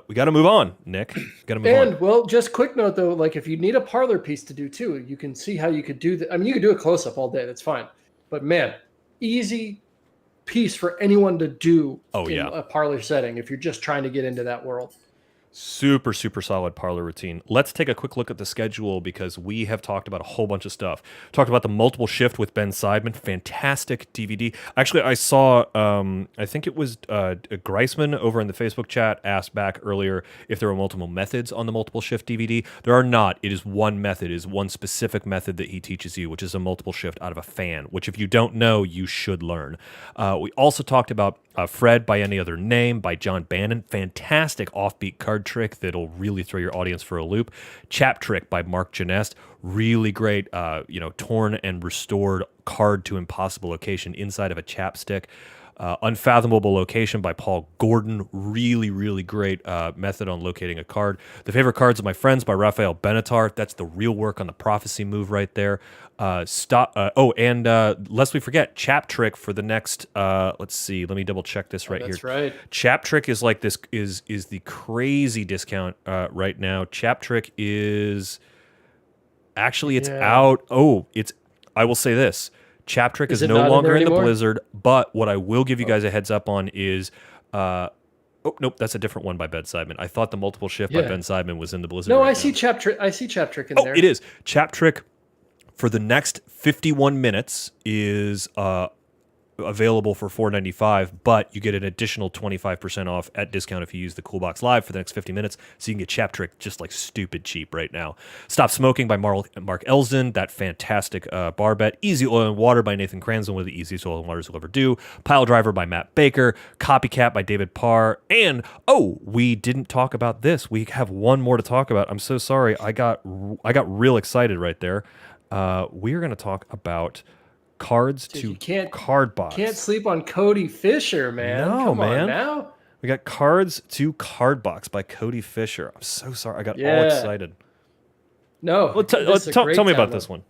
Speaker 1: we got to move on, Nick. Got to move on.
Speaker 2: And well, just quick note though, like if you need a parlor piece to do too, you can see how you could do that. I mean, you could do a close up all day. That's fine. But man, easy piece for anyone to do in a parlor setting if you're just trying to get into that world.
Speaker 1: Super, super solid parlor routine. Let's take a quick look at the schedule because we have talked about a whole bunch of stuff. Talked about the multiple shift with Ben Seidman. Fantastic DVD. Actually, I saw, I think it was Greisman over in the Facebook chat asked back earlier if there were multiple methods on the multiple shift DVD. There are not. It is one method. It is one specific method that he teaches you, which is a multiple shift out of a fan, which if you don't know, you should learn. We also talked about Fred by Any Other Name by John Bannon. Fantastic offbeat card trick that'll really throw your audience for a loop. Chap Trick by Mark Janest. Really great, torn and restored card to impossible location inside of a chapstick. Unfathomable Location by Paul Gordon. Really, really great method on locating a card. The Favorite Cards of My Friends by Raphael Benatar. That's the real work on the prophecy move right there. Lest we forget, Chap Trick for the next, let's see, let me double check this right here.
Speaker 2: That's right.
Speaker 1: Chap Trick is like this, is the crazy discount right now. Chap Trick is, actually it's out. I will say this. Chap Trick is no longer in the Blizzard, but what I will give you guys a heads up on is, nope, that's a different one by Ben Seidman. I thought the multiple shift by Ben Seidman was in the Blizzard.
Speaker 2: No, I see Chap Trick in there.
Speaker 1: It is. Chap Trick for the next 51 minutes is available for $4.95, but you get an additional 25% off at discount if you use the Coolbox Live for the next 50 minutes. So you can get Chap Trick just like stupid cheap right now. Stop Smoking by Mark Elsden, that fantastic bar bet. Easy Oil and Water by Nathan Kranz, one of the easiest oil and waters you'll ever do. Pile Driver by Matt Baker. Copycat by David Parr. And we didn't talk about this. We have one more to talk about. I'm so sorry. I got real excited right there. We are going to talk about Cards to Card Box.
Speaker 2: Can't sleep on Cody Fisher, man.
Speaker 1: No,
Speaker 2: Come
Speaker 1: man.
Speaker 2: on now.
Speaker 1: We got Cards to Card Box by Cody Fisher. I'm so sorry. I got all excited.
Speaker 2: No.
Speaker 1: Well, tell me about this one.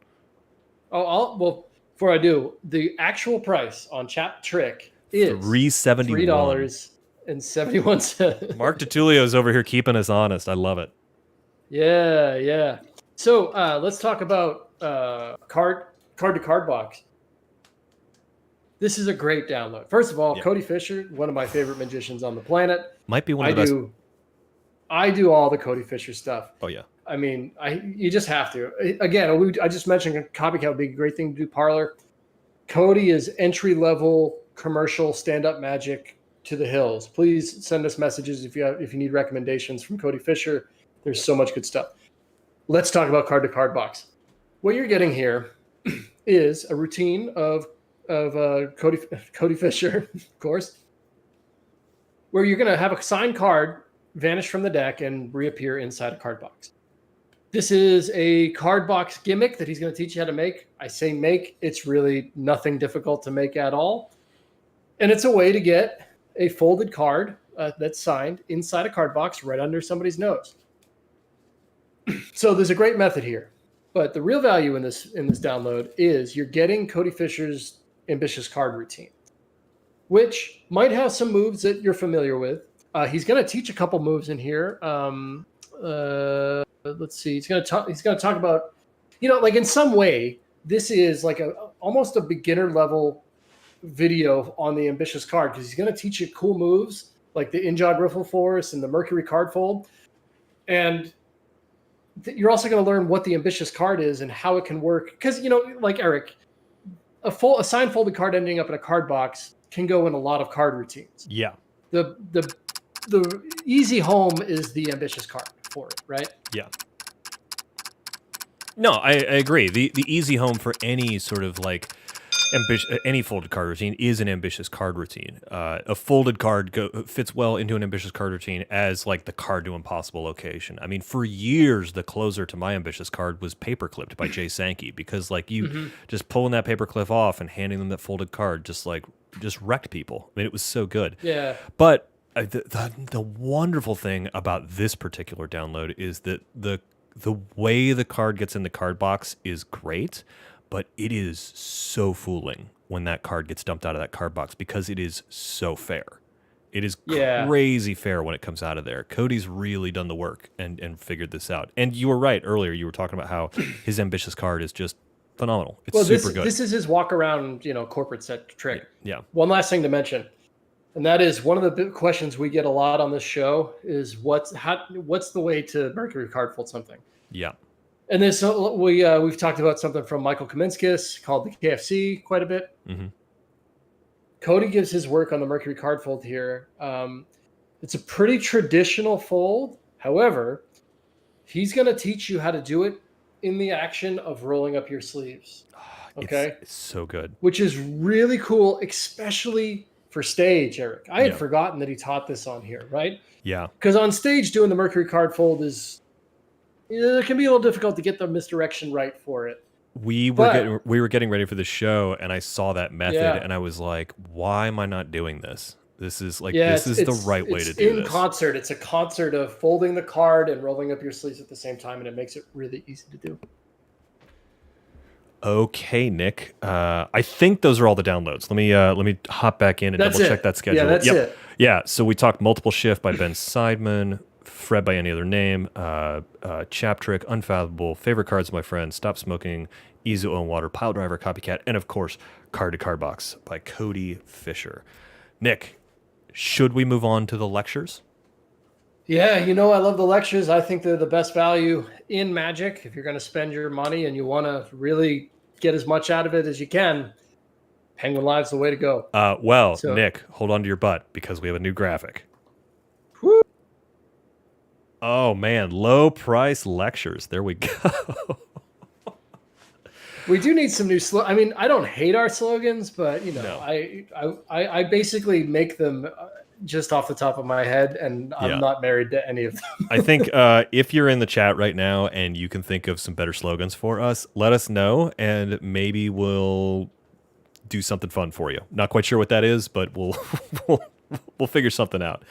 Speaker 2: Well, before I do, the actual price on Chap Trick is $3.71.
Speaker 1: Mark DiTullio is over here keeping us honest. I love it.
Speaker 2: Yeah. So let's talk about Card to Card Box. This is a great download. First of all, Cody Fisher, one of my favorite magicians on the planet.
Speaker 1: Might be one of the best.
Speaker 2: I do all the Cody Fisher stuff.
Speaker 1: Oh, yeah.
Speaker 2: I mean, you just have to. Again, I just mentioned Copycat would be a great thing to do parlor. Cody is entry level commercial stand up magic to the hills. Please send us messages if you need recommendations from Cody Fisher. There's so much good stuff. Let's talk about card to card box. What you're getting here is a routine of Cody Fisher, of course, where you're going to have a signed card vanish from the deck and reappear inside a card box. This is a card box gimmick that he's going to teach you how to make. I say make. It's really nothing difficult to make at all. And it's a way to get a folded card that's signed inside a card box right under somebody's nose. So there's a great method here. But the real value in this download is you're getting Cody Fisher's ambitious card routine, which might have some moves that you're familiar with. He's going to teach a couple moves in here. Let's see. He's going to talk about, like in some way, this is like almost a beginner level video on the ambitious card, because he's going to teach you cool moves like the in-jog riffle force and the Mercury card fold. And you're also going to learn what the ambitious card is and how it can work. Because, like Erik, a signed folded card ending up in a card box can go in a lot of card routines.
Speaker 1: Yeah.
Speaker 2: The easy home is the ambitious card for it, right?
Speaker 1: Yeah. No, I agree. The easy home for any sort of like any folded card routine is an ambitious card routine. A folded card fits well into an ambitious card routine as like the card to impossible location. I mean, for years, the closer to my ambitious card was Paperclipped by Jay Sankey, because like you just pulling that paperclip off and handing them that folded card just wrecked people. I mean, it was so good.
Speaker 2: Yeah.
Speaker 1: But the wonderful thing about this particular download is that the way the card gets in the card box is great, but it is so fooling when that card gets dumped out of that card box, because it is so fair. It is crazy fair when it comes out of there. Cody's really done the work and figured this out. And you were right earlier. You were talking about how his ambitious card is just phenomenal. It's super good.
Speaker 2: This is his walk around, corporate set trick.
Speaker 1: Yeah.
Speaker 2: One last thing to mention, and that is one of the big questions we get a lot on this show is what's the way to Mercury card fold something?
Speaker 1: Yeah.
Speaker 2: And this we've talked about something from Michael Kaminskis called the KFC quite a bit. Mm-hmm. Cody gives his work on the Mercury card fold here. It's a pretty traditional fold. However, he's going to teach you how to do it in the action of rolling up your sleeves. Okay?
Speaker 1: It's so good.
Speaker 2: Which is really cool, especially for stage, Erik. I had forgotten that he taught this on here, right?
Speaker 1: Yeah.
Speaker 2: Because on stage, doing the Mercury card fold it can be a little difficult to get the misdirection right for it.
Speaker 1: We were getting ready for the show, and I saw that method, and I was like, "Why am I not doing this? This is the right way to do this." In
Speaker 2: concert, it's a concert of folding the card and rolling up your sleeves at the same time, and it makes it really easy to do.
Speaker 1: Okay, Nick. I think those are all the downloads. Let me hop back in and double check that schedule.
Speaker 2: Yeah, that's it.
Speaker 1: Yeah. So we talked Multiple Shift by Ben SEDMAN. Fred by any other name, Chap Trick, Unfathomable, Favorite Cards of My Friend, Stop Smoking, Easy Oil and Water, Pile Driver, Copycat, and of course, Card to Card Box by Cody Fisher. Nick, should we move on to the lectures?
Speaker 2: Yeah, I love the lectures. I think they're the best value in Magic. If you're going to spend your money and you want to really get as much out of it as you can, Penguin Live's the way to go.
Speaker 1: Nick, hold on to your butt, because we have a new graphic.
Speaker 2: Woo!
Speaker 1: Oh, man, low price lectures. There we go.
Speaker 2: We do need some new I mean, I don't hate our slogans, but, no. I basically make them just off the top of my head, and I'm not married to any of them.
Speaker 1: I think if you're in the chat right now and you can think of some better slogans for us, let us know, and maybe we'll do something fun for you. Not quite sure what that is, but we'll figure something out.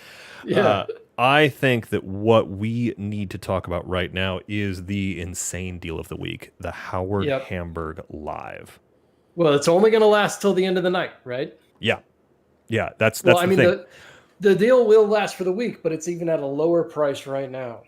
Speaker 2: Yeah.
Speaker 1: I think that what we need to talk about right now is the insane deal of the week, the Howard Hamburg Live.
Speaker 2: Well, it's only going to last till the end of the night, right?
Speaker 1: Yeah. That's the thing.
Speaker 2: The deal will last for the week, but it's even at a lower price right now.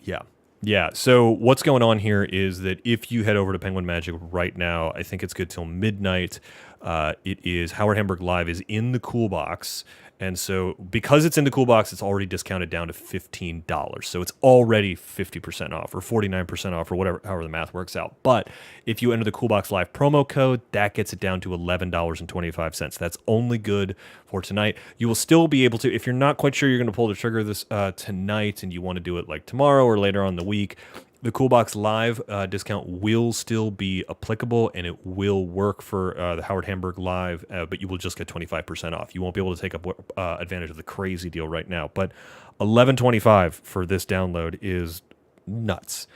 Speaker 1: Yeah. So what's going on here is that if you head over to Penguin Magic right now, I think it's good till midnight. It is Howard Hamburg Live is in the cool box, And so because it's in the cool box, it's already discounted down to $15. So it's already 50% off or 49% off or whatever, however the math works out. But if you enter the Cool Box Live promo code, that gets it down to $11.25. That's only good for tonight. You will still be able to, if you're not quite sure you're going to pull the trigger this tonight and you want to do it like tomorrow or later on in the week, the Cool Box Live discount will still be applicable, and it will work for the Howard Hamburg Live, but you will just get 25% off. You won't be able to take up advantage of the crazy deal right now. But $11.25 for this download is nuts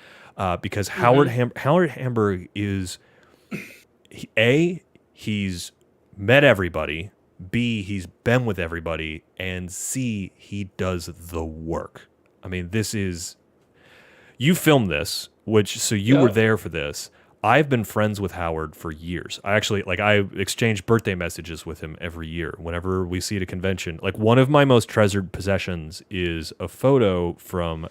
Speaker 1: because Howard Hamburg is, he's met everybody, B, he's been with everybody, and C, he does the work. I mean, this is... You filmed this, so you were there for this. I've been friends with Howard for years. I exchange birthday messages with him every year whenever we see at a convention. Like, one of my most treasured possessions is a photo from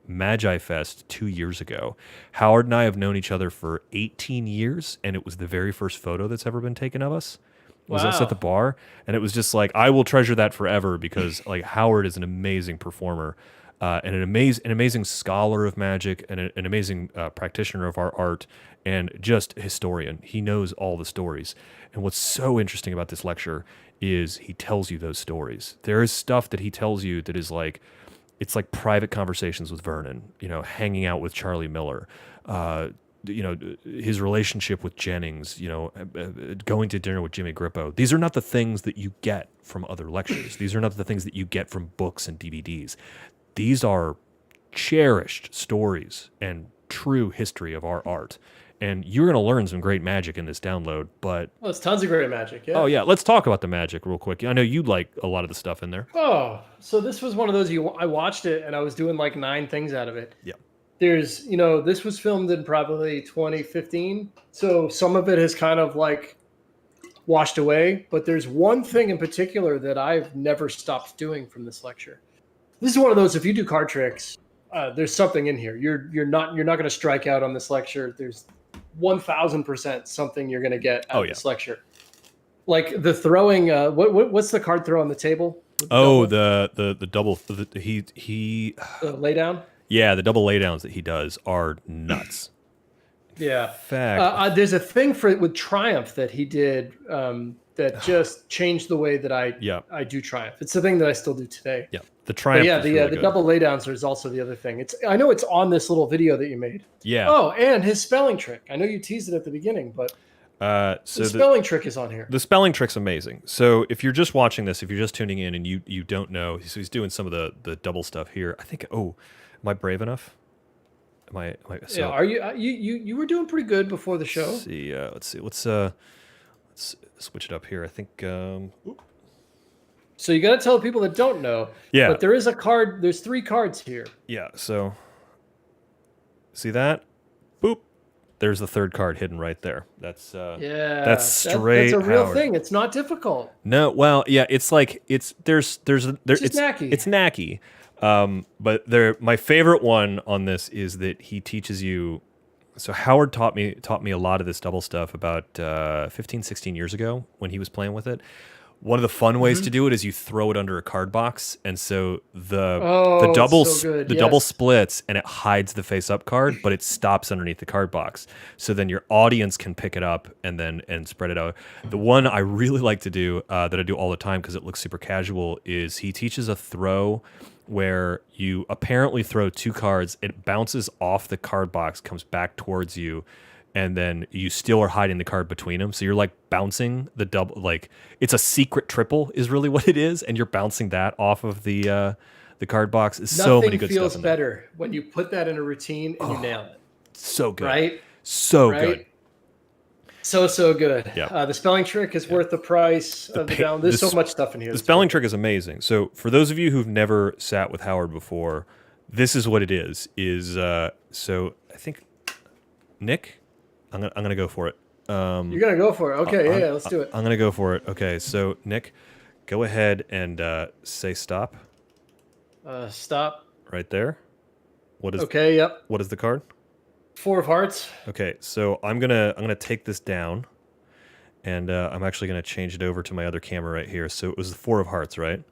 Speaker 1: Magi Fest 2 years ago. Howard and I have known each other for 18 years, and it was the very first photo that's ever been taken of us. Was us at the bar, and it was just like, I will treasure that forever because like Howard is an amazing performer. And an amazing scholar of magic and an amazing practitioner of our art and just historian. He knows all the stories. And what's so interesting about this lecture is he tells you those stories. There is stuff that he tells you that is like, it's like private conversations with Vernon, hanging out with Charlie Miller, his relationship with Jennings, going to dinner with Jimmy Grippo. These are not the things that you get from other lectures. These are not the things that you get from books and DVDs. These are cherished stories and true history of our art. And you're going to learn some great magic in this download, but...
Speaker 2: Well, it's tons of great magic, yeah.
Speaker 1: Oh, yeah. Let's talk about the magic real quick. I know you like a lot of the stuff in there.
Speaker 2: Oh, so this was one of those, I watched it, and I was doing like 9 things out of it.
Speaker 1: Yeah.
Speaker 2: There's, this was filmed in probably 2015, so some of it has kind of like washed away, but there's one thing in particular that I've never stopped doing from this lecture. This is one of those, if you do card tricks, there's something in here. You're not going to strike out on this lecture. There's 1000% something you're going to get out of this lecture. Like the throwing, what's the card throw on the table?
Speaker 1: The double, he
Speaker 2: lay down?
Speaker 1: Yeah, the double laydowns that he does are nuts.
Speaker 2: Yeah.
Speaker 1: Fact.
Speaker 2: There's a thing with Triumph that he did that just changed the way that I do Triumph. It's the thing that I still do today.
Speaker 1: Yeah, the Triumph.
Speaker 2: But yeah, the double laydowns is also the other thing. I know it's on this little video that you made.
Speaker 1: Yeah.
Speaker 2: Oh, and his spelling trick. I know you teased it at the beginning, but
Speaker 1: so
Speaker 2: the spelling trick is on here.
Speaker 1: The spelling trick's amazing. So if you're just watching this, if you're just tuning in and you don't know, so he's doing some of the double stuff here. I think. Oh, am I brave enough? Am I so,
Speaker 2: yeah. Are you were doing pretty good before the show?
Speaker 1: Let's see. Let's switch it up here. I think.
Speaker 2: So you got to tell people that don't know.
Speaker 1: Yeah.
Speaker 2: But there is a card. There's 3 cards here.
Speaker 1: Yeah. So see that? Boop. There's the 3rd card hidden right there. That's That's straight.
Speaker 2: That's a real
Speaker 1: Howard.
Speaker 2: thing. It's not difficult.
Speaker 1: No. Well, yeah. It's like it's
Speaker 2: knacky.
Speaker 1: It's knacky. But my favorite one on this is that he teaches you. So Howard taught me a lot of this double stuff about 15, 16 years ago when he was playing with it. One of the fun ways to do it is you throw it under a card box, and so the double splits and it hides the face up card, but it stops underneath the card box. So then your audience can pick it up and spread it out. The one I really like to do that I do all the time because it looks super casual is he teaches a throw where you apparently throw 2 cards, it bounces off the card box, comes back towards you, and then you still are hiding the card between them. So you're like bouncing the double, like it's a secret triple is really what it is, and you're bouncing that off of the card box. It's so many good stuff.
Speaker 2: Nothing feels better when you put that in a routine and you nail it.
Speaker 1: So good.
Speaker 2: Right?
Speaker 1: So good.
Speaker 2: So good.
Speaker 1: Yeah.
Speaker 2: The spelling trick is worth the price of the down. There's so much stuff in here.
Speaker 1: The spelling trick is amazing. So for those of you who've never sat with Howard before, this is what it is. So I think Nick, I'm gonna go for it.
Speaker 2: You're gonna go for it. Okay, yeah, let's do it.
Speaker 1: I'm gonna go for it. Okay, so Nick, go ahead and say stop.
Speaker 2: Stop.
Speaker 1: Right there. What is?
Speaker 2: Okay. Yep.
Speaker 1: What is the card?
Speaker 2: 4 of hearts.
Speaker 1: Okay, so I'm gonna take this down, and I'm actually going to change it over to my other camera right here. So it was the 4 of hearts, right?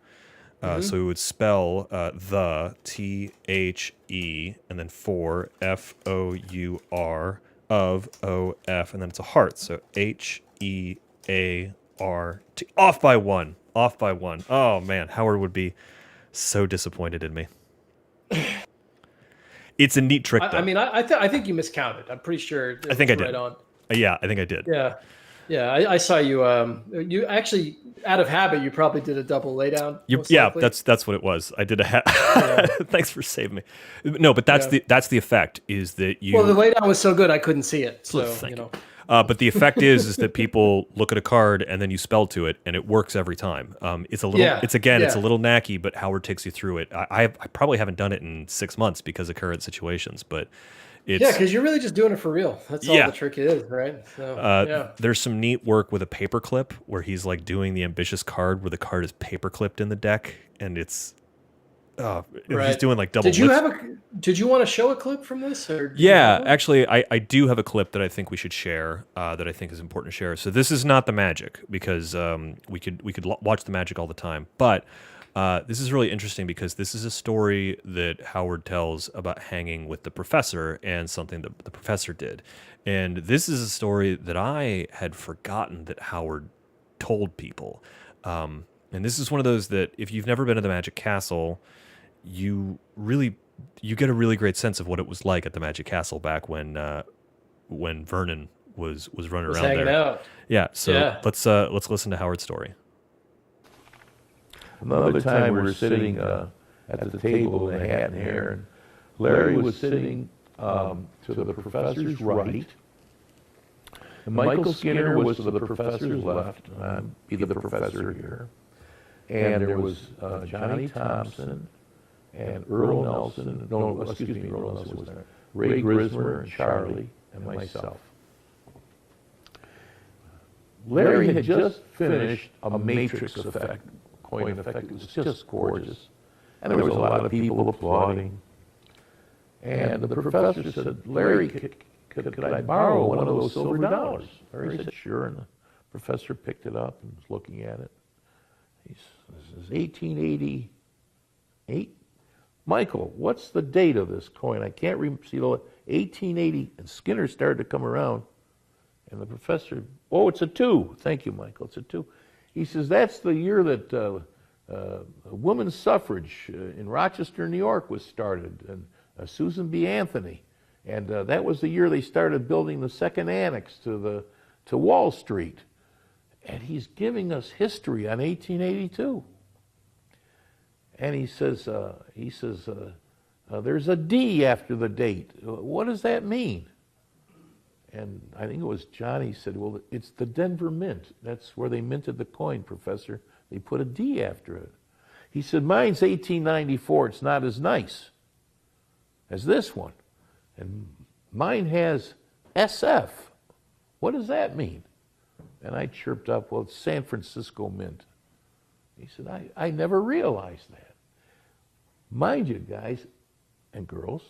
Speaker 1: So we would spell the THE and then 4 FOUR of OF, and then it's a heart. So HEART. Off by 1. Off by 1. Oh man, Howard would be so disappointed in me. It's a neat trick, though.
Speaker 2: I mean, I think you miscounted. I'm pretty sure.
Speaker 1: I think I did.
Speaker 2: Right on.
Speaker 1: Yeah, I think I did.
Speaker 2: Yeah. Yeah, I saw you. You actually, out of habit, you probably did a double laydown.
Speaker 1: Yeah, that's what it was. I did a. Thanks for saving me. No, but that's the effect is that you.
Speaker 2: Well, the laydown was so good I couldn't see it. So
Speaker 1: Thank you. But the effect is that people look at a card and then you spell to it, and it works every time. It's a little. It's a little knacky, but Howard takes you through it. I probably haven't done it in 6 months because of current situations, but.
Speaker 2: Because you're really just doing it for real. That's all the trick is, right? So,
Speaker 1: There's some neat work with a paper clip where he's like doing the ambitious card where the card is paper clipped in the deck, and it's he's doing like double.
Speaker 2: Did you want to show a clip from this? Or
Speaker 1: actually, I do have a clip that I think we should share. That I think is important to share. So this is not the magic because we could watch the magic all the time, but. This is really interesting because this is a story that Howard tells about hanging with the professor and something that the professor did. And this is a story that I had forgotten that Howard told people. And this is one of those that if you've never been to the Magic Castle, you get a really great sense of what it was like at the Magic Castle back when Vernon was running around
Speaker 2: hanging
Speaker 1: there.
Speaker 2: Out.
Speaker 1: Yeah, so let's listen to Howard's story.
Speaker 3: Another time we were sitting at the table in a hat and hair, and Larry was sitting to the professor's right, and Michael Skinner was to the professor's left, and I'd be the professor here, and there was Johnny Thompson and Earl Nelson, Earl Nelson was there, Ray Grismer and Charlie and myself. Larry had just finished a matrix effect. Coin effect. It was just gorgeous. And there was a lot of people applauding. And the professor said, Larry, could I borrow one of those silver dollars? Larry said, sure. And the professor picked it up and was looking at it. He says, 1888? Michael, what's the date of this coin? I can't see the 1880. And Skinner started to come around. And the professor, it's a 2. Thank you, Michael. It's a 2. He says, that's the year that women's suffrage in Rochester, New York was started, and Susan B. Anthony. And that was the year they started building the second annex to Wall Street. And he's giving us history on 1882. And he says, there's a D after the date. What does that mean? And I think it was Johnny said, well, it's the Denver Mint. That's where they minted the coin, Professor. They put a D after it. He said, mine's 1894. It's not as nice as this one. And mine has SF. What does that mean? And I chirped up, well, it's San Francisco Mint. He said, I never realized that. Mind you, guys and girls,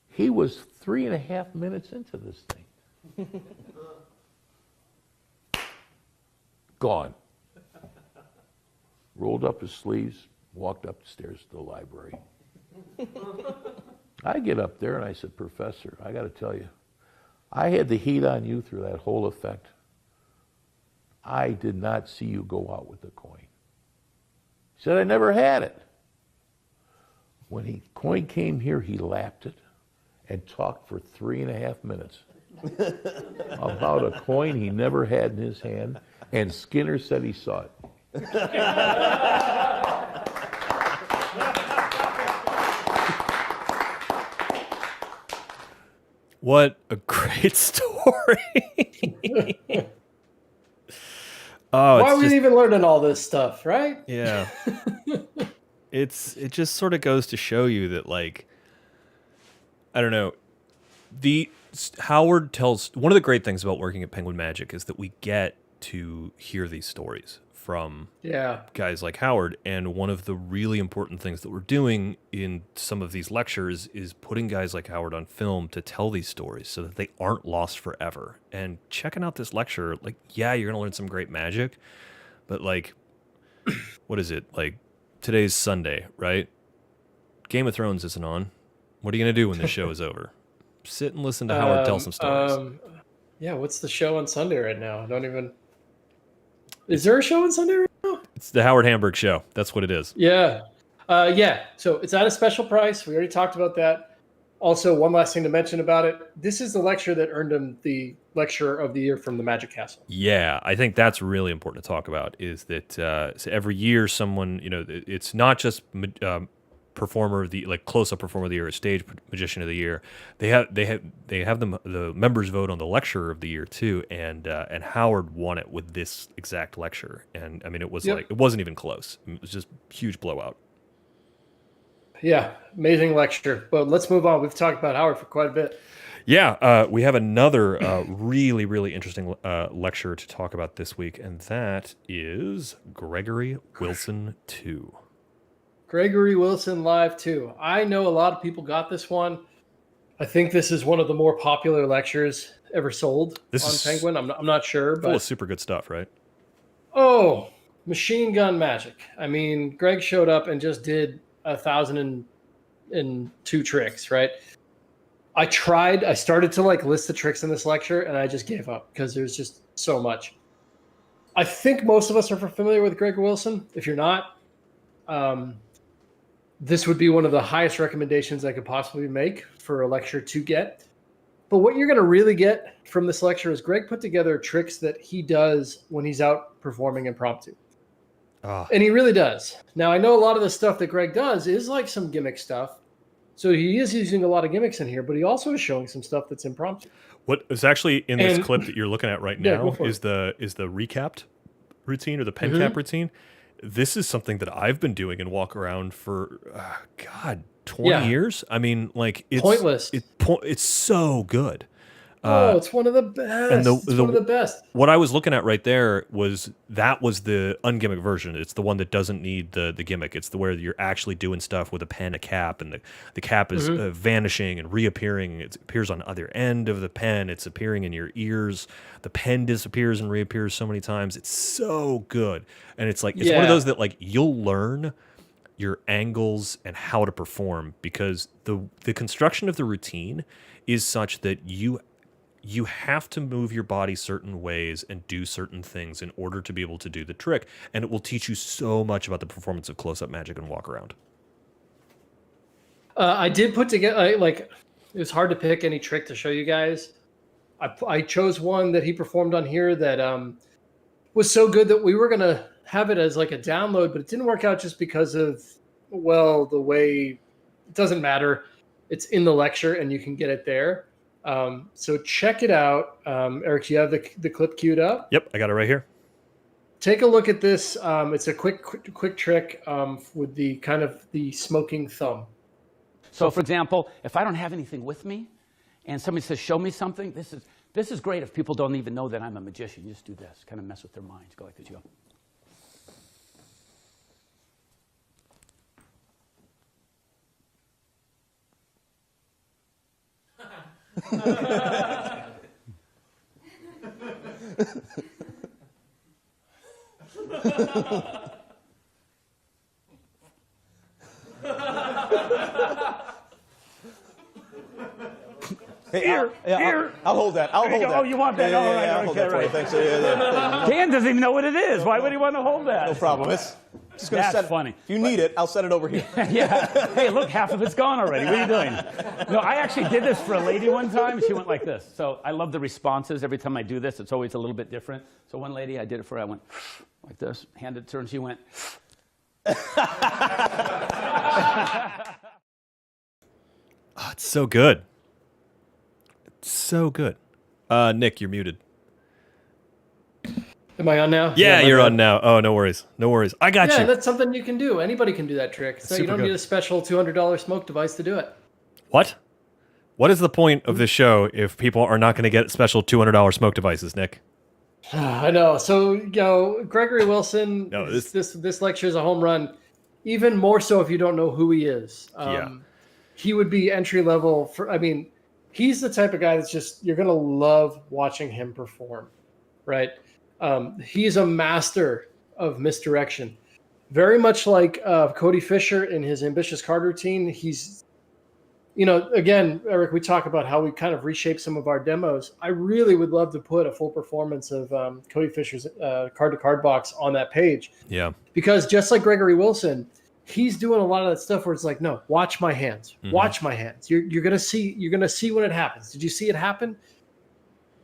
Speaker 3: he was 3.5 minutes into this thing. Gone. Rolled up his sleeves, walked up the stairs to the library. I get up there and I said, Professor, I got to tell you, I had the heat on you through that whole effect. I did not see you go out with the coin. He said, I never had it. When the coin came here, he lapped it and talked for 3.5 minutes about a coin he never had in his hand, and Skinner said he saw it.
Speaker 1: What a great story.
Speaker 2: Why are we even learning all this stuff, right?
Speaker 1: Yeah. It just sort of goes to show you that, like, I don't know. Howard tells, one of the great things about working at Penguin Magic is that we get to hear these stories from
Speaker 2: Yeah.
Speaker 1: guys like Howard. And one of the really important things that we're doing in some of these lectures is putting guys like Howard on film to tell these stories so that they aren't lost forever. And checking out this lecture, like, yeah, you're going to learn some great magic, but like, what is it? Like, today's Sunday, right? Game of Thrones isn't on. What are you going to do when this show is over? Sit and listen to Howard tell some stories.
Speaker 2: Yeah, what's the show on Sunday right now? I don't even... Is there a show on Sunday right now?
Speaker 1: It's the Howard Hamburg Show. That's what it is.
Speaker 2: Yeah. Yeah, so it's at a special price. We already talked about that. Also, one last thing to mention about it. This is the lecture that earned him the Lecturer of the Year from the Magic Castle.
Speaker 1: Yeah, I think that's really important to talk about, is that so every year someone, it's not just performer of the, like, close-up performer of the year or stage magician of the year. They have the members vote on the lecturer of the year too, and Howard won it with this exact lecture. And I mean, it was like, it wasn't even close. It was just huge blowout.
Speaker 2: Yeah, amazing lecture. But let's move on. We've talked about Howard for quite a bit.
Speaker 1: Yeah, we have another really, really interesting lecture to talk about this week, and that is Gregory Wilson 2.
Speaker 2: Gregory Wilson Live 2. I know a lot of people got this one. I think this is one of the more popular lectures ever sold on Penguin. I'm not sure,
Speaker 1: full
Speaker 2: but
Speaker 1: of super good stuff, right?
Speaker 2: Oh, machine gun magic. I mean, Greg showed up and just did 1,002 tricks, right? I started to like list the tricks in this lecture, and I just gave up because there's just so much. I think most of us are familiar with Gregory Wilson. If you're not, this would be one of the highest recommendations I could possibly make for a lecture to get. But what you're going to really get from this lecture is Greg put together tricks that he does when he's out performing impromptu. And he really does. Now, I know a lot of the stuff that Greg does is like some gimmick stuff. So he is using a lot of gimmicks in here, but he also is showing some stuff that's impromptu.
Speaker 1: What is actually in this clip that you're looking at right now is the recapped routine or the pen cap routine. This is something that I've been doing and walk around for, 20 years. I mean, like, it's
Speaker 2: pointless.
Speaker 1: It's so good.
Speaker 2: It's one of the best. And it's one of the best.
Speaker 1: What I was looking at right there was the ungimmick version. It's the one that doesn't need the gimmick. It's the where you're actually doing stuff with a pen, a cap, and the cap is vanishing and reappearing. It appears on the other end of the pen. It's appearing in your ears. The pen disappears and reappears so many times. It's so good. And it's like, it's one of those that, like, you'll learn your angles and how to perform, because the construction of the routine is such that you have to move your body certain ways and do certain things in order to be able to do the trick. And it will teach you so much about the performance of close-up magic and walk around.
Speaker 2: I did put together, like, it was hard to pick any trick to show you guys. I chose one that he performed on here that was so good that we were going to have it as like a download, but it didn't work out just because of, well, the way, it doesn't matter. It's in the lecture and you can get it there. So check it out. Eric, you have the clip queued up?
Speaker 1: Yep, I got it right here.
Speaker 2: Take a look at this. It's a quick trick with the kind of the smoking thumb.
Speaker 4: So, for example, if I don't have anything with me and somebody says, show me something, this is great if people don't even know that I'm a magician. You just do this, kind of mess with their minds. Go like this, you go.
Speaker 5: Hey, here. I'll hold that. I'll hold that.
Speaker 4: Oh, you want that?
Speaker 5: I'll hold that for you. Thanks.
Speaker 4: Dan doesn't even know what it is. Why would he want to hold that?
Speaker 5: No problem. It's just going to set it.
Speaker 4: Funny.
Speaker 5: If you need it, I'll set it over here.
Speaker 4: Yeah. Hey, look, half of it's gone already. What are you doing? No, I actually did this for a lady one time. She went like this. So I love the responses. Every time I do this, it's always a little bit different. So one lady, I did it for her. I went like this, handed it to her, and she went.
Speaker 1: Oh, it's so good. It's so good. Nick, you're muted.
Speaker 2: Am I on now?
Speaker 1: Yeah, you're on now. Oh, no worries. No worries. I got you.
Speaker 2: Yeah, that's something you can do. Anybody can do that trick. So you don't need a special $200 smoke device to do it.
Speaker 1: What? What is the point of this show if people are not going to get special $200 smoke devices, Nick?
Speaker 2: I know. So, Gregory Wilson,
Speaker 1: No,
Speaker 2: this lecture is a home run. Even more so if you don't know who he is.
Speaker 1: Yeah.
Speaker 2: He would be entry level for. I mean, he's the type of guy that's just you're gonna love watching him perform, right? He's a master of misdirection, very much like Cody Fisher in his ambitious card routine. He's again, Erik, we talk about how we kind of reshape some of our demos. I really would love to put a full performance of Cody Fisher's card-to-card box on that page.
Speaker 1: Yeah.
Speaker 2: Because just like Gregory Wilson, he's doing a lot of that stuff where it's like, no, watch my hands. Watch my hands. You're gonna see when it happens. Did you see it happen?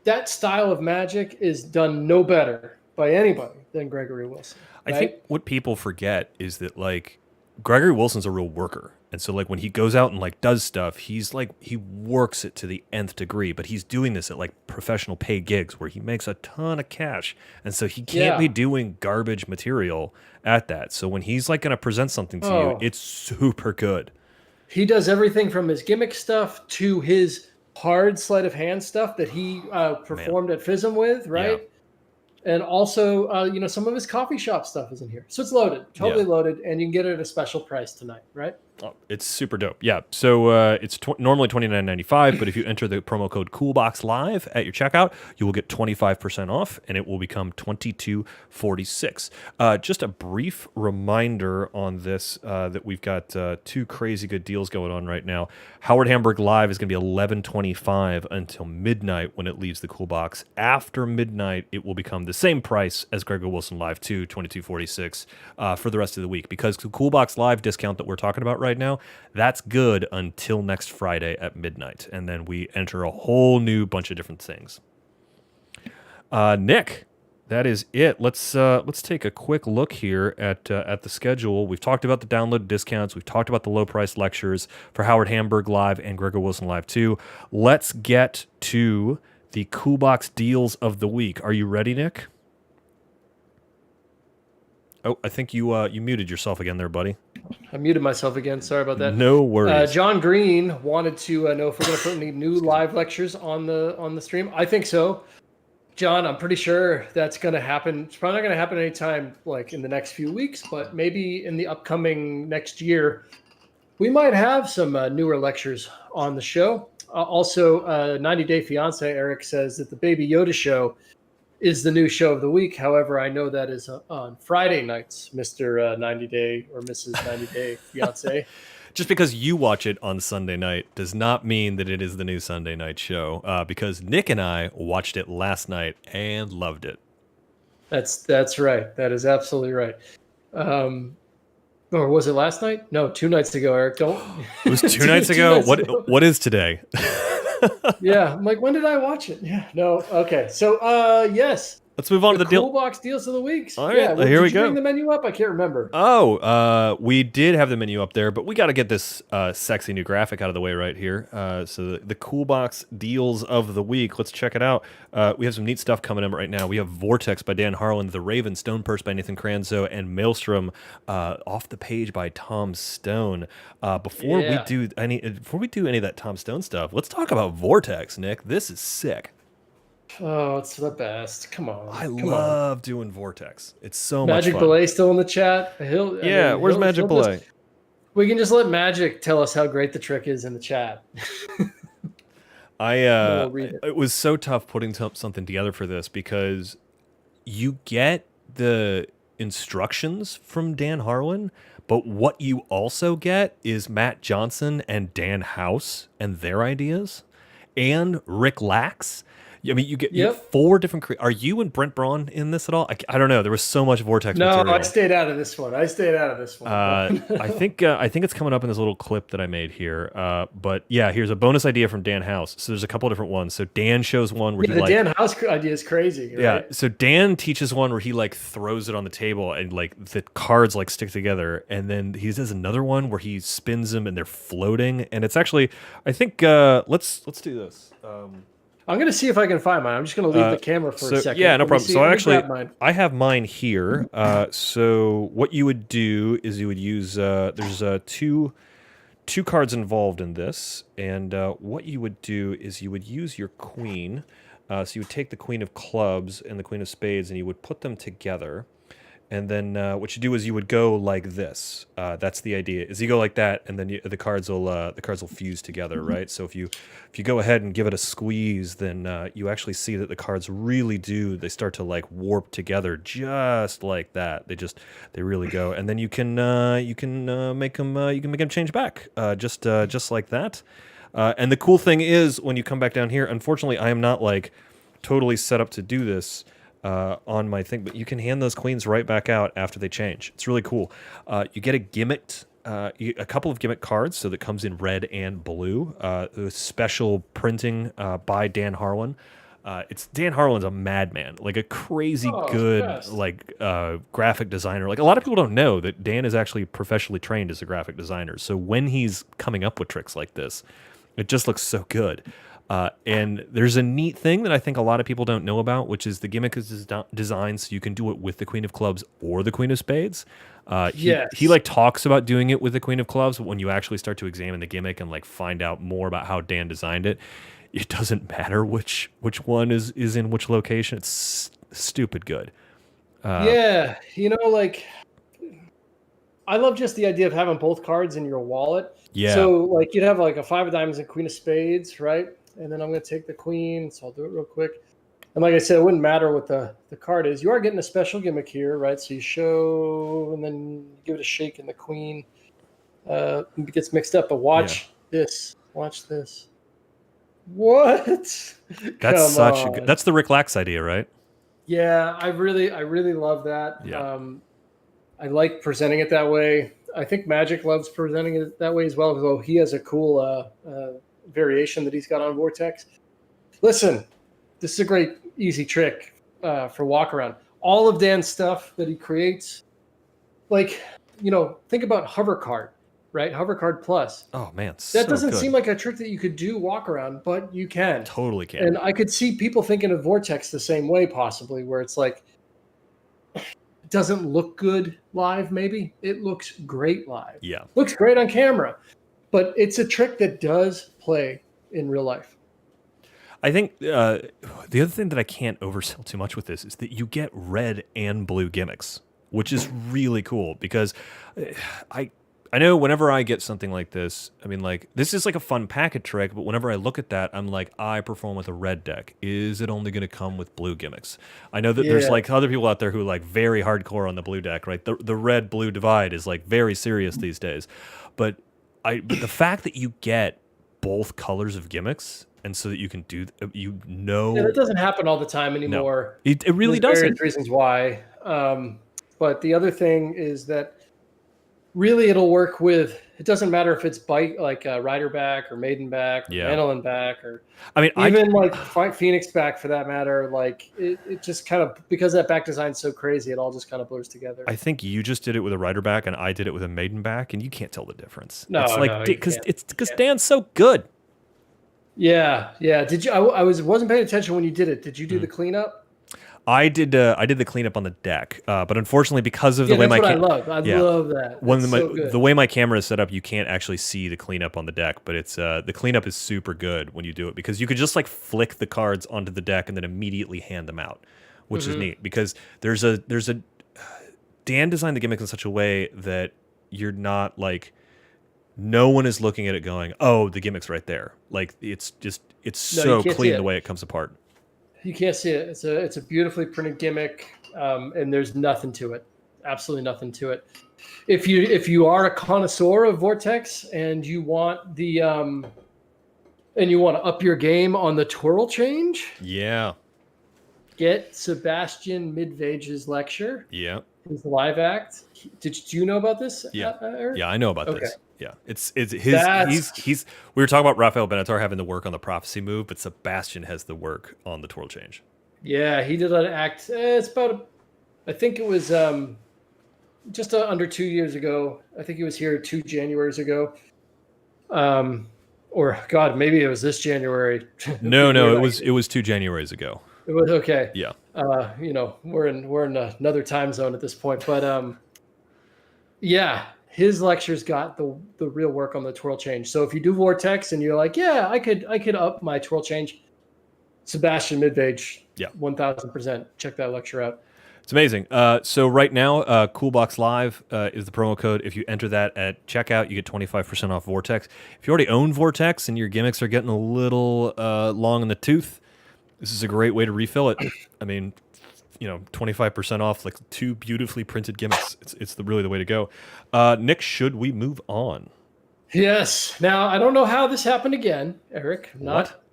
Speaker 2: That style of magic is done no better by anybody than Gregory Wilson.
Speaker 1: I think what people forget is that like Gregory Wilson's a real worker. And so like when he goes out and like does stuff, he's like he works it to the nth degree, but he's doing this at like professional paid gigs where he makes a ton of cash. And so he can't be doing garbage material at that. So when he's like going to present something to you, it's super good.
Speaker 2: He does everything from his gimmick stuff to his hard sleight of hand stuff that he performed at FISM with, right?
Speaker 1: Yeah.
Speaker 2: And also, some of his coffee shop stuff is in here. So it's loaded, totally loaded, and you can get it at a special price tonight, right?
Speaker 1: Oh, it's super dope. Yeah. So it's normally $29.95, but if you enter the promo code CoolBoxLive at your checkout, you will get 25% off, and it will become $22.46. Just a brief reminder on this that we've got two crazy good deals going on right now. Howard Hamburg Live is going to be $11.25 until midnight when it leaves the Cool Box. After midnight, it will become the same price as Gregory Wilson Live 2, $22.46 for the rest of the week, because the Cool Box Live discount that we're talking about right now, that's good until next Friday at midnight, and then we enter a whole new bunch of different things. Nick, that is it. Let's take a quick look here at the schedule. We've talked about the download discounts. We've talked about the low price lectures for Howard Hamburg Live and Gregory Wilson Live 2. Let's get to the Cool Box deals of the week. Are you ready, Nick? Oh, I think you muted yourself again there, buddy.
Speaker 2: I muted myself again. Sorry about that.
Speaker 1: No worries.
Speaker 2: John Green wanted to know if we're going to put any new live lectures on the stream. I think so. John, I'm pretty sure that's going to happen. It's probably not going to happen anytime like in the next few weeks, but maybe in the upcoming next year, we might have some newer lectures on the show. Also, 90 Day Fiance, Erik says that the Baby Yoda show is the new show of the week. However, I know that is on Friday nights, Mr. 90 Day or Mrs. 90 Day Fiance.
Speaker 1: Just because you watch it on Sunday night does not mean that it is the new Sunday night show, because Nick and I watched it last night and loved it.
Speaker 2: That's right. That is absolutely right. Or was it last night? No, 2 nights ago, Erik. Don't.
Speaker 1: It was 2 nights ago? What is today?
Speaker 2: Yeah, I'm like, when did I watch it? Yeah, no. Okay, so yes.
Speaker 1: Let's move on to the
Speaker 2: Cool Box deals of the weeks.
Speaker 1: All right,
Speaker 2: yeah,
Speaker 1: here we
Speaker 2: did you
Speaker 1: go.
Speaker 2: bring the menu up? I can't remember.
Speaker 1: Oh, we did have the menu up there, but we got to get this sexy new graphic out of the way right here. So the Cool Box deals of the week. Let's check it out. We have some neat stuff coming in right now. We have Vortex by Dan Harlan, The Raven, Stone Purse by Nathan Kranzo, and Maelstrom off the page by Tom Stone. Before we do any of that Tom Stone stuff, let's talk about Vortex, Nick. This is sick.
Speaker 2: Oh, it's the best. Come on.
Speaker 1: I love doing Vortex. It's so
Speaker 2: Magic
Speaker 1: much fun.
Speaker 2: Belay still in the chat.
Speaker 1: Where's Magic Belay?
Speaker 2: We can just let Magic tell us how great the trick is in the chat.
Speaker 1: It was so tough putting something together for this because you get the instructions from Dan Harlan, but what you also get is Matt Johnson and Dan House and their ideas, and Rick Lax. I mean, you get 4 different. Are you and Brent Braun in this at all? I don't know. There was so much Vortex material.
Speaker 2: No, I stayed out of this one.
Speaker 1: I think it's coming up in this little clip that I made here. But yeah, here's a bonus idea from Dan House. So there's a couple different ones. So Dan shows one where
Speaker 2: the Dan House idea is crazy. Right?
Speaker 1: Yeah. So Dan teaches one where he like throws it on the table and like the cards like stick together, and then he does another one where he spins them and they're floating. And it's actually, I think, let's do this.
Speaker 2: I'm going to see if I can find mine. I'm just going to leave the camera for a second.
Speaker 1: Yeah, no problem. So I have mine here. So what you would do is you would use, there's two cards involved in this. And what you would do is you would use your queen So you would take the queen of clubs and the queen of spades, and you would put them together. And then what you do is you would go like this. That's the idea. Is you go like that, and then the cards will fuse together, right? So if you go ahead and give it a squeeze, then you actually see that the cards really do. They start to like warp together, just like that. They really go. And then you can make them change back, just like that. And the cool thing is when you come back down here. Unfortunately, I am not like totally set up to do this. On my thing, but you can hand those queens right back out after they change. It's really cool. You get a couple of gimmick cards, so that comes in red and blue. Special printing by Dan Harlan. Dan Harlan's a madman, like a crazy good graphic designer. Like a lot of people don't know that Dan is actually professionally trained as a graphic designer. So when he's coming up with tricks like this, it just looks so good. And there's a neat thing that I think a lot of people don't know about, which is the gimmick is designed so you can do it with the queen of clubs or the queen of spades. He like talks about doing it with the queen of clubs, but when you actually start to examine the gimmick and like find out more about how Dan designed it, it doesn't matter which one is in which location. It's stupid good.
Speaker 2: Like I love just the idea of having both cards in your wallet.
Speaker 1: Yeah.
Speaker 2: So like you'd have like a 5 of diamonds and queen of spades, right? And then I'm going to take the queen, so I'll do it real quick. And like I said, it wouldn't matter what the card is. You are getting a special gimmick here, right? So you show and then you give it a shake and the queen it gets mixed up. But watch this. Watch this. What?
Speaker 1: That's that's the Rick Lax idea, right?
Speaker 2: Yeah, I really love that.
Speaker 1: Yeah.
Speaker 2: I like presenting it that way. I think Magic loves presenting it that way as well, although he has a cool variation that he's got on Vortex. Listen, this is a great, easy trick for walk around. All of Dan's stuff that he creates, like, think about Hover Card, right? Hover Card Plus.
Speaker 1: Oh, man.
Speaker 2: That doesn't seem like a trick that you could do walk around, but you can.
Speaker 1: Totally can.
Speaker 2: And I could see people thinking of Vortex the same way, possibly, where it's like, doesn't look good live, maybe. It looks great live.
Speaker 1: Yeah.
Speaker 2: Looks great on camera. But it's a trick that does play in real life.
Speaker 1: I think the other thing that I can't oversell too much with this is that you get red and blue gimmicks, which is really cool because I know whenever I get something like this, I mean, like, this is like a fun packet trick, but whenever I look at that, I'm like, I perform with a red deck. Is it only going to come with blue gimmicks? I know that there's like other people out there who like very hardcore on the blue deck, right? The red-blue divide is like very serious these days. But the fact that you get both colors of gimmicks, and so that you can do, that
Speaker 2: doesn't happen all the time anymore.
Speaker 1: No, it really
Speaker 2: There's
Speaker 1: doesn't.
Speaker 2: various reasons why. But the other thing is that really it'll work with, it doesn't matter if it's like Rider back or Maiden back or Bannon back or like Phoenix back for that matter. Like it just kind of, because that back design's so crazy, it all just kind of blurs together.
Speaker 1: I think you just did it with a Rider back and I did it with a Maiden back, and you can't tell the difference.
Speaker 2: No,
Speaker 1: it's like because Dan's so good.
Speaker 2: Yeah. Did you? I wasn't paying attention when you did it. Did you do the cleanup?
Speaker 1: I did the cleanup on the deck, but unfortunately, because of the way
Speaker 2: I love that.
Speaker 1: The way my camera is set up, you can't actually see the cleanup on the deck. But it's the cleanup is super good when you do it because you could just like flick the cards onto the deck and then immediately hand them out, which is neat because there's a Dan designed the gimmick in such a way that you're not like, no one is looking at it going, oh, the gimmick's right there. Like it's so clean the way it comes apart.
Speaker 2: You can't see it. It's a beautifully printed gimmick, and there's nothing to it. Absolutely nothing to it. If you are a connoisseur of Vortex and you want the and you want to up your game on the twirl change, get Sebastian Midvage's lecture.
Speaker 1: Yeah,
Speaker 2: his live act. Do you know about this?
Speaker 1: Eric? Yeah, I know about this. Yeah, it's his. We were talking about Rafael Benatar having the work on the prophecy move, but Sebastian has the work on the twirl change.
Speaker 2: Yeah, he did an act. It's about, I think it was just under 2 years ago. I think he was here 2 Januaries ago. Or God, maybe it was this January.
Speaker 1: No, it was 2 Januaries ago.
Speaker 2: It was okay.
Speaker 1: Yeah.
Speaker 2: We're in another time zone at this point, but yeah. His lectures got the real work on the twirl change. So if you do Vortex and you're like, yeah, I could up my twirl change, Sebastian Midvage.
Speaker 1: Yeah.
Speaker 2: 1000%. Check that lecture out.
Speaker 1: It's amazing. So right now, Coolbox Live is the promo code. If you enter that at checkout, you get 25% off Vortex. If you already own Vortex and your gimmicks are getting a little long in the tooth, this is a great way to refill it. I mean, 25% off, like 2 beautifully printed gimmicks. It's really the way to go. Nick, should we move on?
Speaker 2: Yes. Now, I don't know how this happened again, Eric.
Speaker 1: What?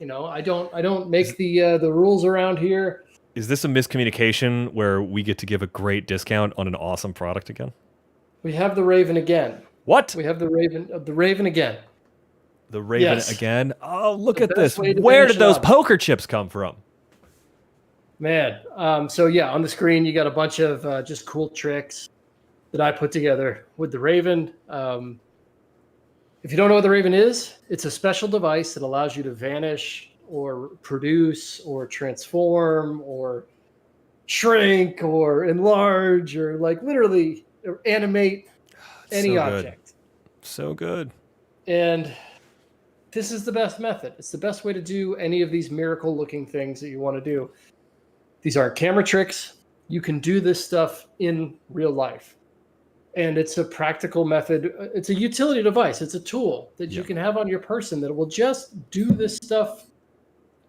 Speaker 2: I don't make the rules around here.
Speaker 1: Is this a miscommunication where we get to give a great discount on an awesome product again?
Speaker 2: We have the Raven again.
Speaker 1: What?
Speaker 2: We have the Raven again.
Speaker 1: The Raven again? Oh, look at this.
Speaker 2: way to
Speaker 1: Where
Speaker 2: finish
Speaker 1: did those
Speaker 2: it off.
Speaker 1: poker chips come from?
Speaker 2: Man. So yeah, on the screen, you got a bunch of just cool tricks that I put together with the Raven. If you don't know what the Raven is, it's a special device that allows you to vanish or produce or transform or shrink or enlarge or like literally animate any
Speaker 1: So good.
Speaker 2: object.
Speaker 1: So good.
Speaker 2: And this is the best method. It's the best way to do any of these miracle looking things that you want to do. These aren't camera tricks. You can do this stuff in real life. And it's a practical method. It's a utility device. It's a tool that you can have on your person that will just do this stuff.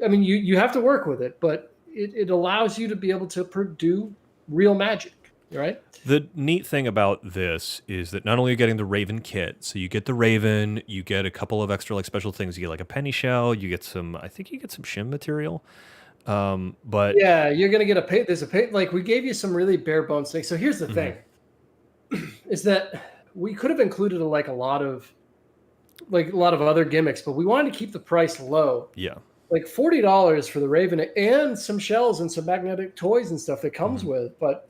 Speaker 2: I mean, you have to work with it, but it allows you to be able to do real magic, right?
Speaker 1: The neat thing about this is that not only are you getting the Raven kit, so you get the Raven, you get a couple of extra like special things. You get like a penny shell, you get some, I think you get some shim material. But
Speaker 2: yeah, you're gonna get there's a like we gave you some really bare bones things. So here's the thing, is that we could have included a lot of other gimmicks, but we wanted to keep the price low.
Speaker 1: Yeah.
Speaker 2: Like $40 for the Raven and some shells and some magnetic toys and stuff that comes with, but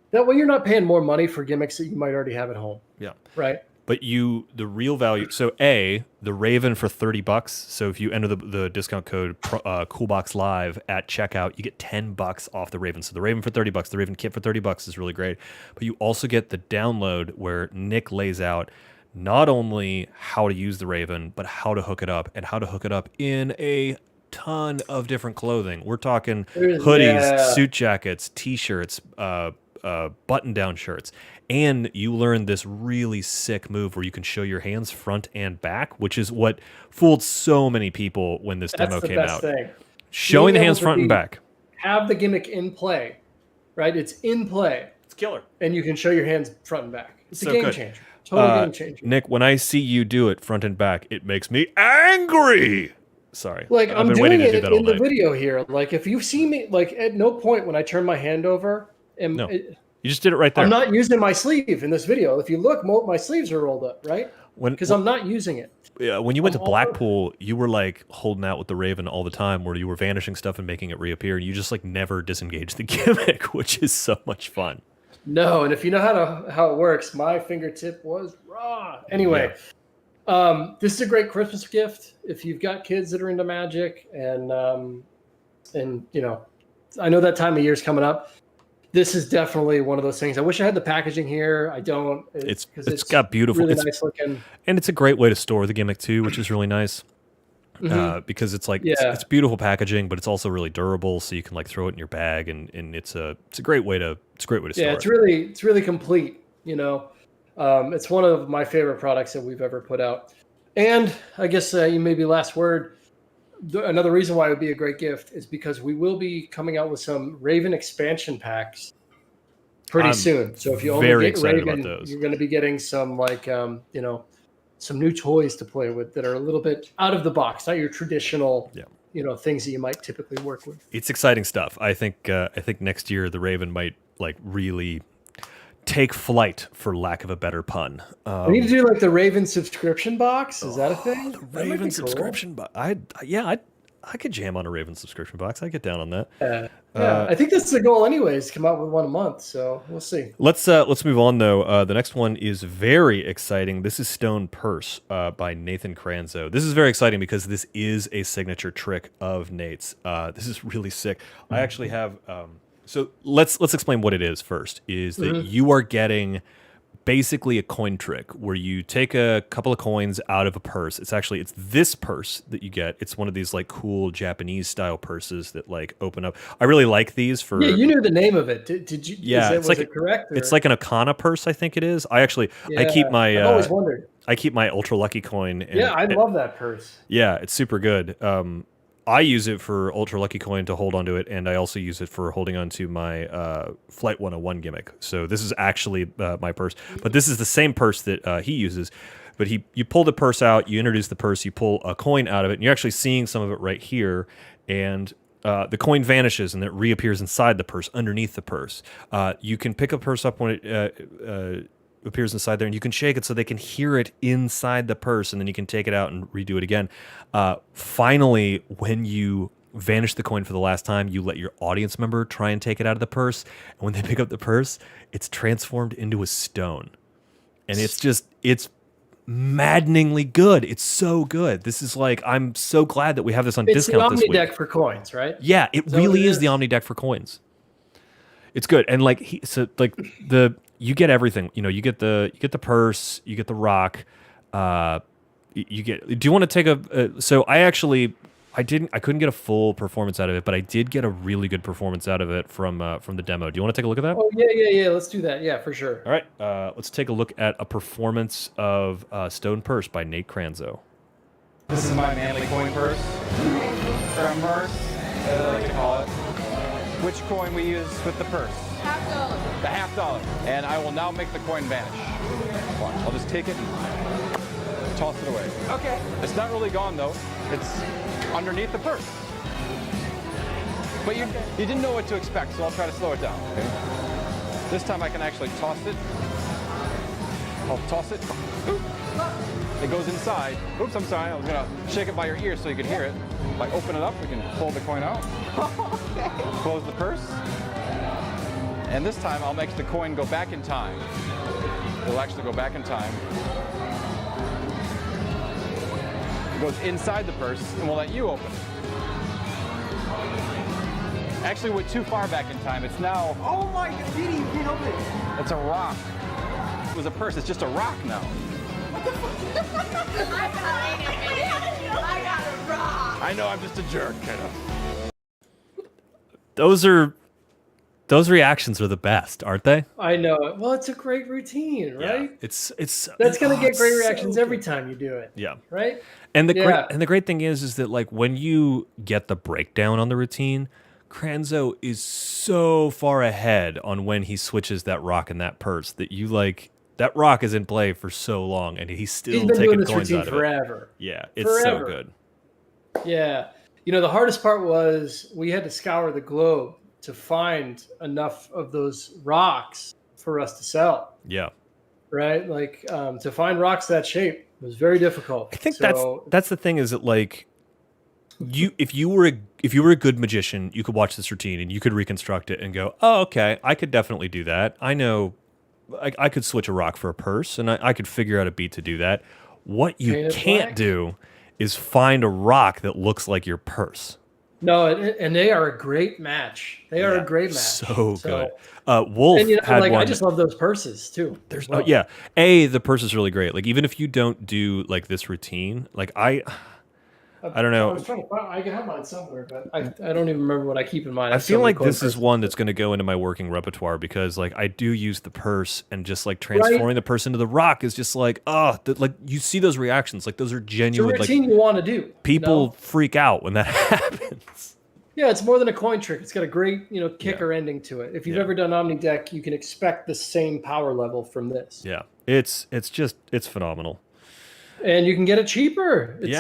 Speaker 2: that way you're not paying more money for gimmicks that you might already have at home.
Speaker 1: Yeah.
Speaker 2: Right.
Speaker 1: But the real value, so the Raven for $30. So if you enter the discount code Coolbox Live at checkout, you get $10 off the Raven. So the Raven for $30, the Raven kit for $30 is really great. But you also get the download where Nick lays out not only how to use the Raven, but how to hook it up and how to hook it up in a ton of different clothing. We're talking hoodies, suit jackets, t-shirts, button-down shirts. And you learn this really sick move where you can show your hands front and back, which is what fooled so many people when this demo came out.
Speaker 2: Thing.
Speaker 1: Showing the hands front and back.
Speaker 2: Have the gimmick in play, right? It's in play.
Speaker 1: It's killer.
Speaker 2: And you can show your hands front and back. It's
Speaker 1: So
Speaker 2: a game
Speaker 1: good.
Speaker 2: changer. Total game changer.
Speaker 1: Nick, when I see you do it front and back, it makes me angry. Sorry.
Speaker 2: Like
Speaker 1: I've
Speaker 2: I'm
Speaker 1: been
Speaker 2: doing
Speaker 1: waiting to
Speaker 2: it
Speaker 1: do that all
Speaker 2: in the
Speaker 1: night.
Speaker 2: video here. Like if you see me, like at no point when I turn my hand over,
Speaker 1: No. You just did it right there.
Speaker 2: I'm not using my sleeve in this video. If you look, my sleeves are rolled up, right? Because I'm not using it.
Speaker 1: Yeah, when you went to Blackpool, you were like holding out with the Raven all the time, where you were vanishing stuff and making it reappear, and you just like never disengaged the gimmick, which is so much fun.
Speaker 2: No, and if you know how it works, my fingertip was raw. Anyway, this is a great Christmas gift if you've got kids that are into magic, and I know that time of year is coming up. This is definitely one of those things. I wish I had the packaging here. I don't.
Speaker 1: It's got beautiful,
Speaker 2: really nice looking,
Speaker 1: and it's a great way to store the gimmick too, which is really nice. Because it's like it's beautiful packaging, but it's also really durable, so you can like throw it in your bag, and it's a great way to store it.
Speaker 2: Yeah, it's really complete. It's one of my favorite products that we've ever put out. And I guess maybe last word. Another reason why it would be a great gift is because we will be coming out with some Raven expansion packs pretty soon. So if you only get Raven, you're going to be getting some some new toys to play with that are a little bit out of the box, not your traditional, things that you might typically work with.
Speaker 1: It's exciting stuff. I think next year the Raven might like really take flight, for lack of a better pun.
Speaker 2: We need to do like the Raven subscription box. Is that a thing?
Speaker 1: The Raven subscription box. I could jam on a Raven subscription box. I'd get down on that.
Speaker 2: I think that's the goal anyways, come out with one a month. So we'll see.
Speaker 1: Let's move on though. The next one is very exciting. This is Stone Purse by Nathan KRANZO. This is very exciting because this is a signature trick of Nate's. This is really sick. I actually have... So let's explain what it is first. Is that you are getting basically a coin trick where you take a couple of coins out of a purse. It's this purse that you get. It's one of these like cool Japanese style purses that like open up. I really like these for.
Speaker 2: Yeah, you knew the name of it. Did you?
Speaker 1: Yeah,
Speaker 2: was it correct? Or?
Speaker 1: It's like an Akana purse, I think it is. I keep my.
Speaker 2: I've always wondered.
Speaker 1: I keep my Ultra Lucky coin. And
Speaker 2: yeah, I love that purse.
Speaker 1: Yeah, it's super good. I use it for Ultra Lucky coin to hold onto it, and I also use it for holding onto my Flight 101 gimmick. So this is actually my purse, but this is the same purse that he uses. But you pull the purse out, you introduce the purse, you pull a coin out of it, and you're actually seeing some of it right here, and the coin vanishes and it reappears inside the purse, underneath the purse. You can pick a purse up when it appears inside there, and you can shake it so they can hear it inside the purse, and then you can take it out and redo it again. Finally, when you vanish the coin for the last time, you let your audience member try and take it out of the purse, and when they pick up the purse, it's transformed into a stone. And it's maddeningly good. It's so good. This is like, I'm so glad that we have this on discount this week.
Speaker 2: It's the Omni deck for coins, right?
Speaker 1: Yeah, it really is the Omni deck for coins. It's good. And like you get everything. You know, you get the purse, you get the rock. You get. Do you want to take a? So I couldn't get a full performance out of it, but I did get a really good performance out of it from the demo. Do you want to take a look at that?
Speaker 2: Oh yeah. Let's do that. Yeah, for sure.
Speaker 1: All right. Let's take a look at a performance of Stone Purse by Nate KRANZO.
Speaker 6: This is my manly coin purse, or a purse, as I like to call it. Which coin we use with the purse? $50. The $50. And I will now make the coin vanish. Watch, I'll just take it and toss it away. Okay. It's not really gone though. It's underneath the purse. But you didn't know what to expect, so I'll try to slow it down. Okay. This time I can actually toss it. I'll toss it. Oop. It goes inside. Oops, I'm sorry. I was gonna shake it by your ear so you could hear it. If I open it up, we can pull the coin out. Okay. Close the purse. And this time I'll make the coin go back in time. It'll actually go back in time. It goes inside the purse, and we'll let you open it. Actually, went too far back in time. It's now...
Speaker 7: Oh my God, Didi, you can't open it.
Speaker 6: It's a rock. It was a purse, it's just a rock now.
Speaker 7: What the fuck? I got a rock.
Speaker 6: I know, I'm just a jerk, kind of.
Speaker 1: Those reactions are the best, aren't they?
Speaker 2: I know it. Well, it's a great routine, right?
Speaker 1: Yeah, it's
Speaker 2: that's gonna get great
Speaker 1: so
Speaker 2: reactions every
Speaker 1: good.
Speaker 2: time you do it.
Speaker 1: Yeah.
Speaker 2: Right?
Speaker 1: And the great thing is that like when you get the breakdown on the routine, KRANZO is so far ahead on when he switches that rock in that purse that you like that rock is in play for so long and he's still
Speaker 2: been
Speaker 1: taking
Speaker 2: doing this
Speaker 1: coins
Speaker 2: routine
Speaker 1: out of
Speaker 2: forever.
Speaker 1: it. Yeah, it's so
Speaker 2: Forever.
Speaker 1: good.
Speaker 2: Yeah. You know, the hardest part was we had to scour the globe to find enough of those rocks for us to sell.
Speaker 1: Yeah.
Speaker 2: Right? Like to find rocks that shape was very difficult.
Speaker 1: I think that's the thing is that like if you were a good magician, you could watch this routine and you could reconstruct it and go, oh, okay, I could definitely do that. I know I could switch a rock for a purse and I could figure out a beat to do that. What you can't do is find a rock that looks like your purse.
Speaker 2: No, and they are a great match. They are a great match.
Speaker 1: So good. Wolf
Speaker 2: and, you know,
Speaker 1: had
Speaker 2: like,
Speaker 1: one.
Speaker 2: I just love those purses too.
Speaker 1: There's the purse is really great. Like even if you don't do like this routine, like I don't know.
Speaker 2: I was trying to find, I can have mine somewhere, but I don't even remember what I keep in mind.
Speaker 1: I feel like this is one that's going to go into my working repertoire because like I do use the purse and just like transforming the purse into the rock is just like, like you see those reactions. Like those are genuine.
Speaker 2: It's a routine you want to do.
Speaker 1: People freak out when that happens.
Speaker 2: Yeah, it's more than a coin trick. It's got a great, kicker ending to it. If you've ever done Omni Deck, you can expect the same power level from this.
Speaker 1: Yeah, it's phenomenal.
Speaker 2: And you can get it cheaper. It's,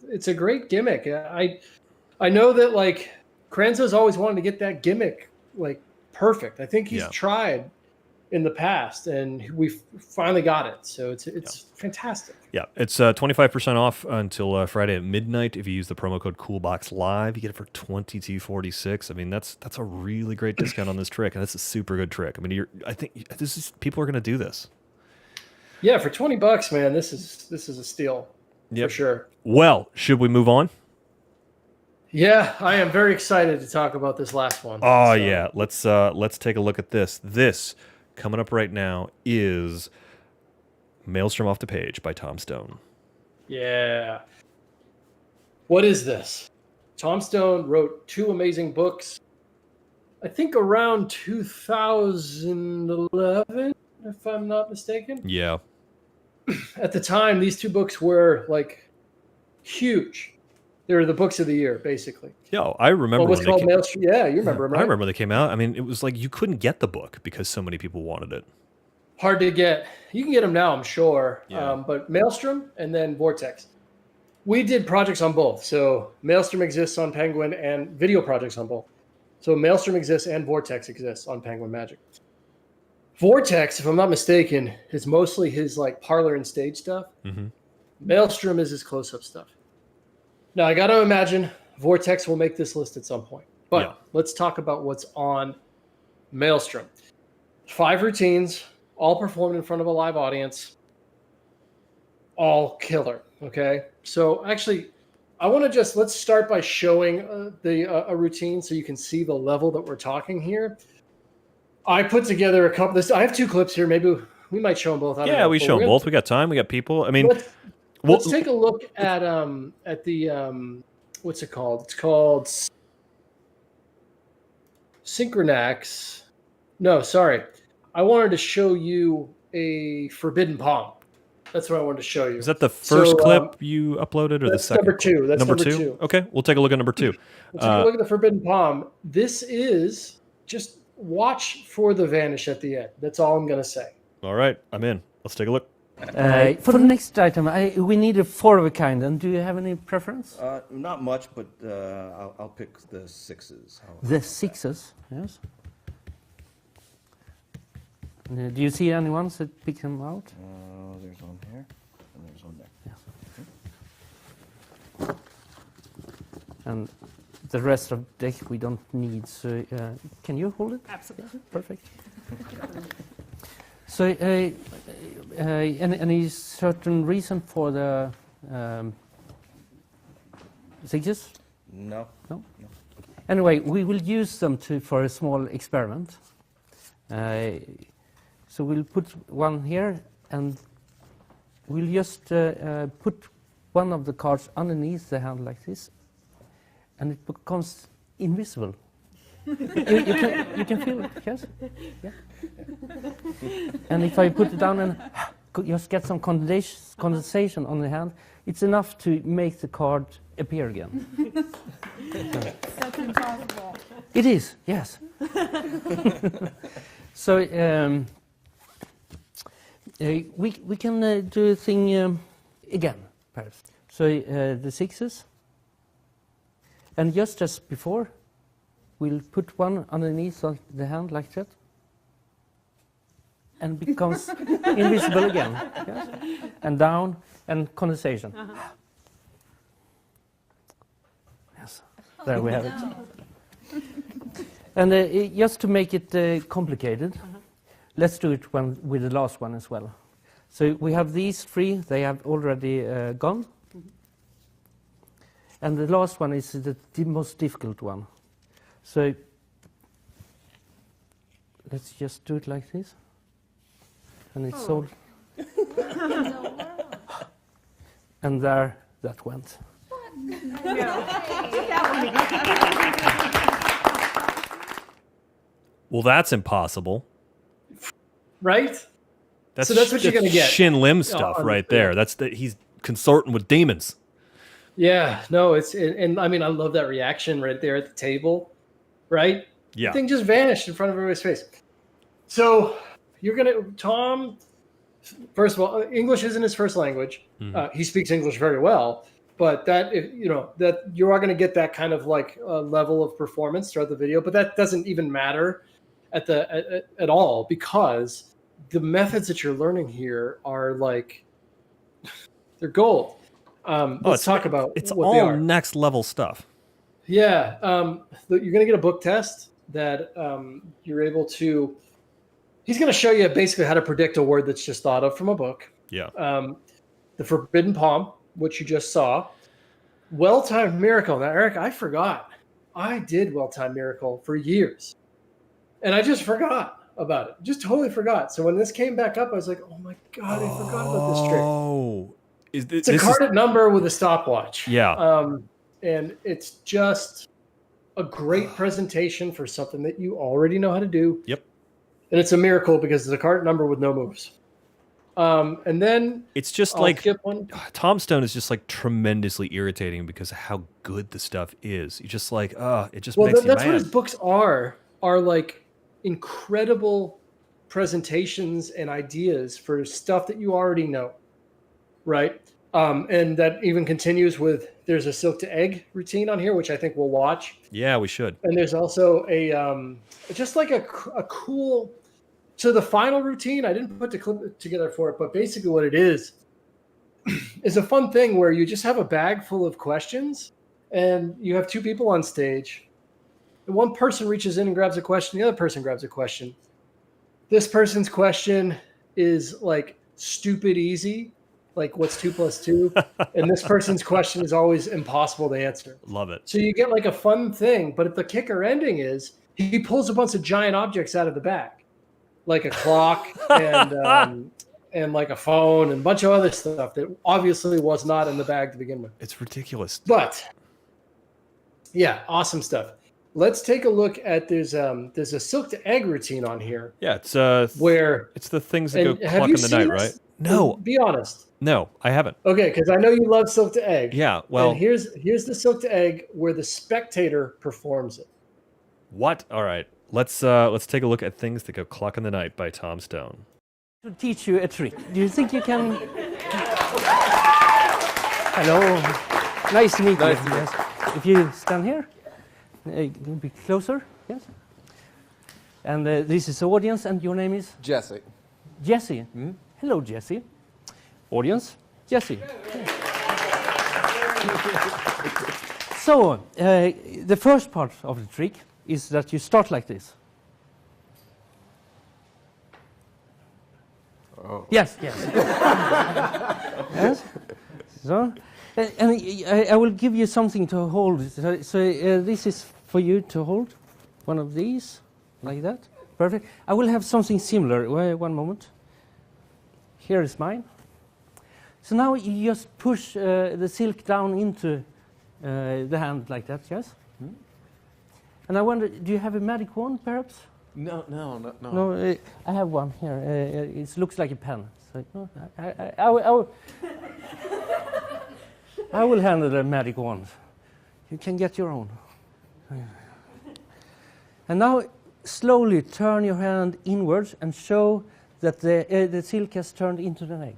Speaker 2: it's a great gimmick. I know that like KRANZO's always wanted to get that gimmick like perfect. I think he's tried in the past and we finally got it. So it's fantastic.
Speaker 1: Yeah, it's 25% off until Friday at midnight. If you use the promo code CoolBoxLive, you get it for $22.46. I mean, that's a really great discount on this trick, and that's a super good trick. I mean, I think people are going to do this.
Speaker 2: Yeah, for $20, man, this is a steal.
Speaker 1: Yep.
Speaker 2: For sure.
Speaker 1: Well, should we move on?
Speaker 2: Yeah, I am very excited to talk about this last one.
Speaker 1: Oh yeah, let's take a look at this. This coming up right now is Maelstrom Off the Page by Tom Stone.
Speaker 2: Yeah. What is this? Tom Stone wrote 2 amazing books. I think around 2011, if I'm not mistaken.
Speaker 1: Yeah.
Speaker 2: At the time, these 2 books were like huge. They were the books of the year, basically.
Speaker 1: Yo, I remember
Speaker 2: What was
Speaker 1: when
Speaker 2: called
Speaker 1: they
Speaker 2: Maelstrom? Yeah, you remember them, right?
Speaker 1: I remember they came out. I mean, it was like you couldn't get the book because so many people wanted it.
Speaker 2: Hard to get. You can get them now, I'm sure.
Speaker 1: Yeah.
Speaker 2: But Maelstrom and then Vortex. We did projects on both. So Maelstrom exists on Penguin and video projects on both. So Maelstrom exists and Vortex exists on Penguin Magic. Vortex, if I'm not mistaken, is mostly his like parlor and stage stuff.
Speaker 1: Mm-hmm.
Speaker 2: Maelstrom is his close-up stuff. Now I got to imagine Vortex will make this list at some point. But let's talk about what's on Maelstrom. 5 routines, all performed in front of a live audience. All killer. Okay. So actually, I want to let's start by showing a routine so you can see the level that we're talking here. I put together a couple. I have 2 clips here. Maybe we might show them both. I don't know,
Speaker 1: we show them both. We got time. We got people. I mean,
Speaker 2: let's take a look at the what's it called? It's called Synchronax. No, sorry. I wanted to show you a Forbidden Palm. That's what I wanted to show you.
Speaker 1: Is that the first clip you uploaded or the second?
Speaker 2: Number 2. That's number 2.
Speaker 1: Okay, we'll take a look at number 2.
Speaker 2: Let's take a look at the Forbidden Palm. This is just watch for the vanish at the end. That's all I'm going to say.
Speaker 1: All right, I'm in. Let's take a look.
Speaker 8: For the next item, we need a 4 of a kind. And do you have any preference?
Speaker 5: Not much, but I'll pick the 6s.
Speaker 8: The 6s, yes. Do you see anyone that pick them out?
Speaker 5: There's one here, and there's one there.
Speaker 8: Yes. And the rest of the deck we don't need. So can you hold it?
Speaker 7: Absolutely.
Speaker 8: Yeah, perfect. So any certain reason for the 6s?
Speaker 5: No.
Speaker 8: No. Anyway, we will use them for a small experiment. So we'll put one here, and we'll just put one of the cards underneath the hand like this, and it becomes invisible. you can feel it, yes? Yeah. And if I put it down and just get some condensation on the hand, it's enough to make the card appear again.
Speaker 7: That's impossible.
Speaker 8: It is, yes. So we can do a thing again, perhaps. So the 6s, and just as before, we'll put one underneath the hand like that, and becomes invisible again. Yes? And down, and condensation. Yes, there we have it. And just to make it complicated, let's do it with the last one as well. So we have these 3, they have already gone. And the last one is the most difficult one. So let's just do it like this. And it's all. And there that went.
Speaker 1: Well, that's impossible.
Speaker 2: Right?
Speaker 1: That's
Speaker 2: So that's what you're gonna get.
Speaker 1: Shin Lim stuff right there. That's he's consorting with demons.
Speaker 2: Yeah, no, and I mean, I love that reaction right there at the table, right?
Speaker 1: Yeah.
Speaker 2: The thing just vanished in front of everybody's face. So you're Tom, first of all, English isn't his first language. He speaks English very well, but that you are going to get that kind of like level of performance throughout the video, but that doesn't even matter at all, because the methods that you're learning here are like, they're gold. Let's talk about
Speaker 1: it's
Speaker 2: what
Speaker 1: all
Speaker 2: they are.
Speaker 1: next level stuff.
Speaker 2: Yeah, you're going to get a book test that you're able to. He's going to show you basically how to predict a word that's just thought of from a book.
Speaker 1: Yeah.
Speaker 2: The Forbidden Palm, which you just saw. Well-Timed Miracle. Now, Erik, I forgot. I did Well-Timed Miracle for years, and I just forgot. about it. Just totally forgot. So when this came back up, I was like, oh my God, I forgot about this trick.
Speaker 1: Oh,
Speaker 2: It's a carded number with a stopwatch.
Speaker 1: Yeah.
Speaker 2: And it's just a great presentation for something that you already know how to do.
Speaker 1: Yep.
Speaker 2: And it's a miracle because it's a carded number with no moves. And then
Speaker 1: it's just
Speaker 2: I'll
Speaker 1: like
Speaker 2: skip one.
Speaker 1: Tom Stone is just like tremendously irritating because of how good the stuff is. You just like, it just makes you
Speaker 2: that's
Speaker 1: mad.
Speaker 2: what his books are like incredible presentations and ideas for stuff that you already know, right? And that even continues with, there's a silk to egg routine on here, which I think we'll watch.
Speaker 1: Yeah, we should.
Speaker 2: And there's also a just like a cool. So the final routine, I didn't put the clip together for it, but basically what it is a fun thing where you just have a bag full of questions, and you have two people on stage. And one person reaches in and grabs a question, the other person grabs a question. This person's question is like stupid easy, like what's 2 + 2, and this person's question is always impossible to answer.
Speaker 1: Love it.
Speaker 2: So you get like a fun thing, but the kicker ending is he pulls a bunch of giant objects out of the bag, like a clock and like a phone and a bunch of other stuff that obviously was not in the bag to begin with.
Speaker 1: It's ridiculous.
Speaker 2: But yeah, awesome stuff. Let's take a look at there's a silk to egg routine on here.
Speaker 1: Yeah, it's
Speaker 2: where
Speaker 1: it's the things that go
Speaker 2: have
Speaker 1: cluck
Speaker 2: you
Speaker 1: in the night,
Speaker 2: seen
Speaker 1: right?
Speaker 2: this?
Speaker 1: No,
Speaker 2: Be honest.
Speaker 1: no, I haven't.
Speaker 2: Okay, because I know you love silk to egg.
Speaker 1: Yeah, well,
Speaker 2: and here's the silk to egg where the spectator performs it.
Speaker 1: what? All right, let's take a look at things that go cluck in the night by Tom Stone.
Speaker 8: To teach you a trick. Do you think you can? Hello, nice to meet you. Yes. If you stand here, a bit closer. Yes. And this is the audience, and your name is
Speaker 6: Jesse.
Speaker 8: Jesse. Hello, Jesse. Audience, Jesse. So the first part of the trick is that you start like this.
Speaker 6: Oh.
Speaker 8: Yes, yes. Yes. So, and I will give you something to hold. So this is for you to hold. One of these, like that. Perfect. I will have something similar. Wait, one moment. Here is mine. So now you just push the silk down into the hand like that, yes? And I wonder, do you have a magic wand, perhaps?
Speaker 6: No.
Speaker 8: No, I have one here. It looks like a pen. So, no, I will handle the magic wand. You can get your own. And now slowly turn your hand inwards and show that the silk has turned into an egg.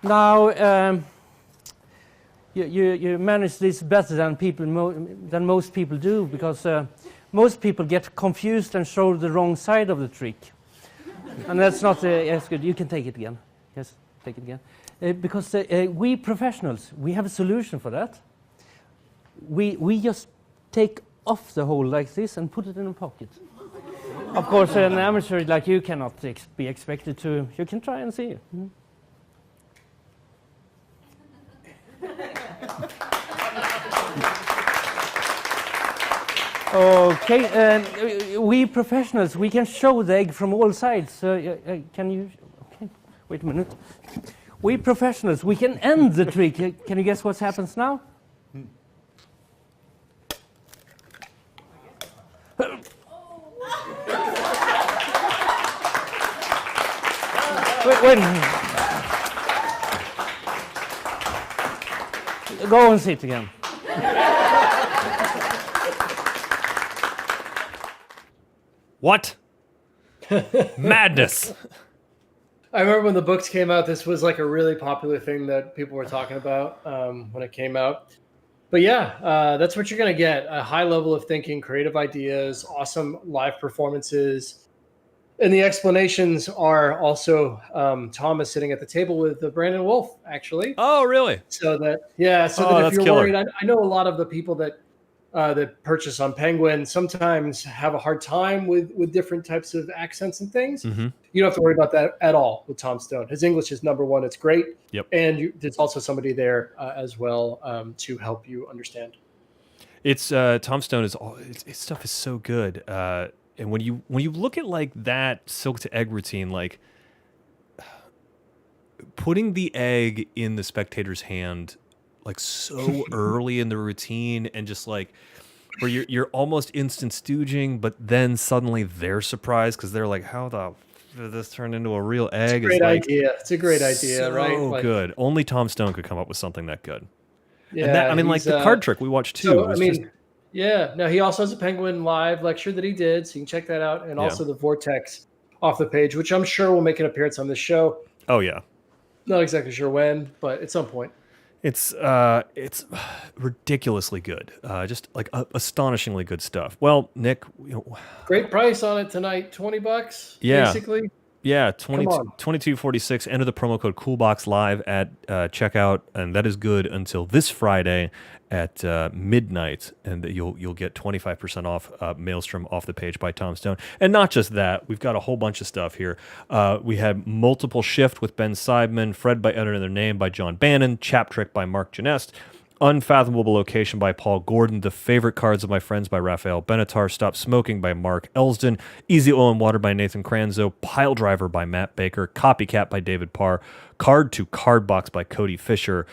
Speaker 8: Now, you manage this better than than most people do, because most people get confused and show the wrong side of the trick, and that's not as good. You can take it again. Yes, take it again. Because we professionals, we have a solution for that. We just take off the hole like this and put it in a pocket. Of course, an amateur like you cannot be expected to. You can try and see. Okay, we professionals, we can show the egg from all sides. Can you? Okay, wait a minute. We professionals, we can end the trick. Can you guess what happens now? Wait a minute. Go and sit again.
Speaker 1: What? Madness.
Speaker 2: I remember when the books came out, this was like a really popular thing that people were talking about when it came out. But yeah, that's what you're going to get. A high level of thinking, creative ideas, awesome live performances. And the explanations are also Thomas sitting at the table with Brandon Wolf, actually.
Speaker 1: Oh, really?
Speaker 2: So that, yeah, so that if you're
Speaker 1: killer.
Speaker 2: worried, I know a lot of the people that that purchase on Penguin sometimes have a hard time with different types of accents and things.
Speaker 1: Mm-hmm.
Speaker 2: You don't have to worry about that at all with Tom Stone. His English is number one. It's great.
Speaker 1: Yep.
Speaker 2: And there's also somebody there as well to help you understand.
Speaker 1: It's Tom Stone is his stuff is so good. And when you look at like that silk to egg routine, like putting the egg in the spectator's hand like so early in the routine, and just like where you're almost instant stooging, but then suddenly they're surprised because they're like, how the did this turn into a real egg?
Speaker 2: It's a great idea. It's a great idea,
Speaker 1: so
Speaker 2: right? Like,
Speaker 1: good. Only Tom Stone could come up with something that good.
Speaker 2: yeah,
Speaker 1: And that, I mean, like the card trick we watched too.
Speaker 2: So, I
Speaker 1: was
Speaker 2: mean,
Speaker 1: just,
Speaker 2: yeah. Now he also has a Penguin live lecture that he did, so you can check that out, and also the Vortex off the page, which I'm sure will make an appearance on this show.
Speaker 1: oh yeah.
Speaker 2: Not exactly sure when, but at some point.
Speaker 1: It's ridiculously good. Just like astonishingly good stuff. Well, Nick,
Speaker 2: Great price on it tonight, $20.
Speaker 1: Yeah.
Speaker 2: Basically.
Speaker 1: yeah,
Speaker 2: Come on.
Speaker 1: 22.46. Enter the promo code Coolbox Live at checkout, and that is good until this Friday at midnight, and you'll get 25% off Maelstrom off the page by Tom Stone. And not just that, we've got a whole bunch of stuff here. We had Multiple Shift with Ben Seidman, Fred by Under Their Name by John Bannon, Chap Trick by Mark Genest, Unfathomable Location by Paul Gordon, The Favorite Cards of My Friends by Raphael Benatar, Stop Smoking by Mark Elsden, Easy Oil and Water by Nathan Kranzo, Pile Driver by Matt Baker, Copycat by David Parr, Card to Card Box by Cody Fisher,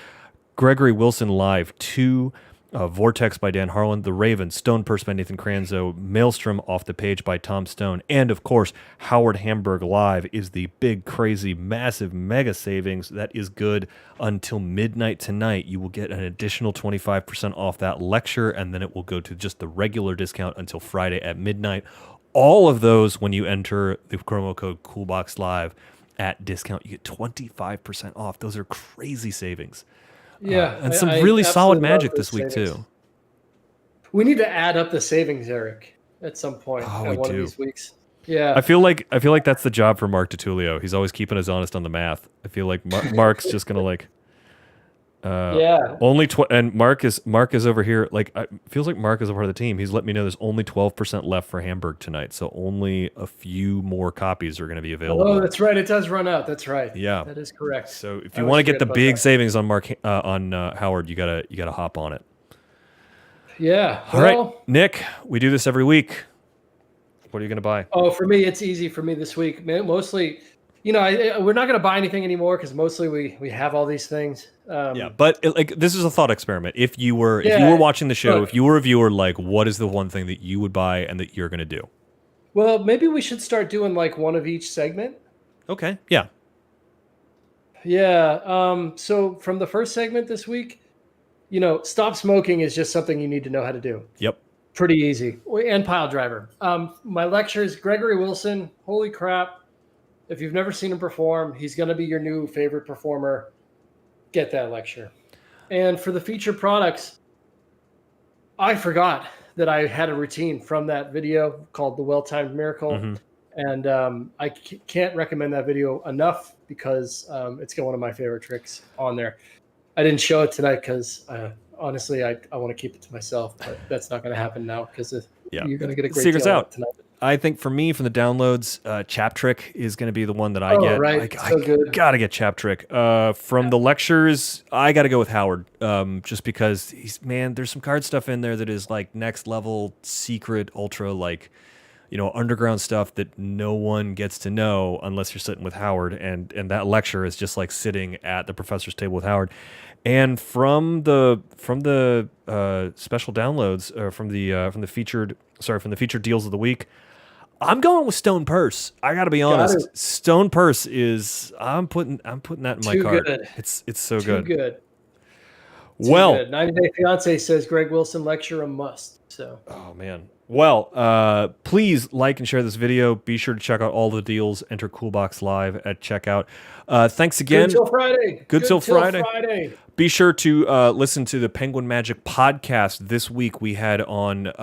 Speaker 1: Gregory Wilson Live 2, Vortex by Dan Harlan, The Raven, Stone Purse by Nathan Kranzo, Maelstrom off the page by Tom Stone, and of course, Howard Hamburg Live is the big, crazy, massive, mega savings that is good until midnight tonight. You will get an additional 25% off that lecture, and then it will go to just the regular discount until Friday at midnight. All of those, when you enter the promo code Coolbox Live at discount, you get 25% off. Those are crazy savings.
Speaker 2: Yeah.
Speaker 1: And some
Speaker 2: I
Speaker 1: really solid
Speaker 2: absolutely love
Speaker 1: magic
Speaker 2: those
Speaker 1: this week
Speaker 2: savings.
Speaker 1: too.
Speaker 2: We need to add up the savings, Erik, at some point
Speaker 1: Oh,
Speaker 2: at
Speaker 1: we
Speaker 2: one
Speaker 1: do.
Speaker 2: of these weeks. Yeah.
Speaker 1: I feel like that's the job for Mark DiTullio. He's always keeping us honest on the math. I feel like Mark's just gonna like
Speaker 2: yeah.
Speaker 1: only and Mark is over here. Like feels like Mark is a part of the team. He's let me know there's only 12% left for Hamburg tonight, so only a few more copies are going to be available.
Speaker 2: Oh, that's right. It does run out. That's right.
Speaker 1: Yeah,
Speaker 2: that is correct.
Speaker 1: So if
Speaker 2: I
Speaker 1: you
Speaker 2: always
Speaker 1: want to get
Speaker 2: forget
Speaker 1: the
Speaker 2: about
Speaker 1: big
Speaker 2: that.
Speaker 1: savings on Howard, you gotta hop on it.
Speaker 2: Yeah.
Speaker 1: All right, Nick, we do this every week. What are you going to buy?
Speaker 2: Oh, for me, it's easy for me this week. Mostly, we're not going to buy anything anymore because mostly we have all these things.
Speaker 1: Yeah, but this is a thought experiment. If you were watching the show,
Speaker 2: look,
Speaker 1: if you were a viewer, like, what is the one thing that you would buy and that you're going to do?
Speaker 2: Well, maybe we should start doing like one of each segment.
Speaker 1: Okay. Yeah.
Speaker 2: Yeah. So from the first segment this week, stop smoking is just something you need to know how to do.
Speaker 1: Yep.
Speaker 2: Pretty easy. And pile driver. My lecture is Gregory Wilson. Holy crap. If you've never seen him perform, he's going to be your new favorite performer. Get that lecture. And for the featured products, I forgot that I had a routine from that video called The Well-Timed Miracle.
Speaker 1: Mm-hmm.
Speaker 2: And I can't recommend that video enough because it's got one of my favorite tricks on there. I didn't show it tonight because honestly, I want to keep it to myself, but that's not going to happen now because you're going to get a great
Speaker 1: Secret's
Speaker 2: deal
Speaker 1: out
Speaker 2: tonight.
Speaker 1: I think for me, from the downloads, Chap Trick is going to be the one that I get.
Speaker 2: Right. So good.
Speaker 1: Gotta get Chap Trick. From the lectures, I gotta go with Howard. Just because there's some card stuff in there that is like next level, secret, ultra, like, underground stuff that no one gets to know unless you're sitting with Howard. And that lecture is just like sitting at the professor's table with Howard. And from the special downloads, from the featured deals of the week, I'm going with Stone Purse. I got to be honest. Stone Purse is I'm putting that in my card.
Speaker 2: Good.
Speaker 1: It's so
Speaker 2: Too
Speaker 1: good.
Speaker 2: good.
Speaker 1: Well,
Speaker 2: 90 Day Fiance says Greg Wilson lecture a must. So.
Speaker 1: Oh man. Well, please like and share this video. Be sure to check out all the deals. Enter Coolbox Live at checkout. Thanks again.
Speaker 2: Good till Friday.
Speaker 1: Good till Friday. Be sure to listen to the Penguin Magic podcast. This week we had on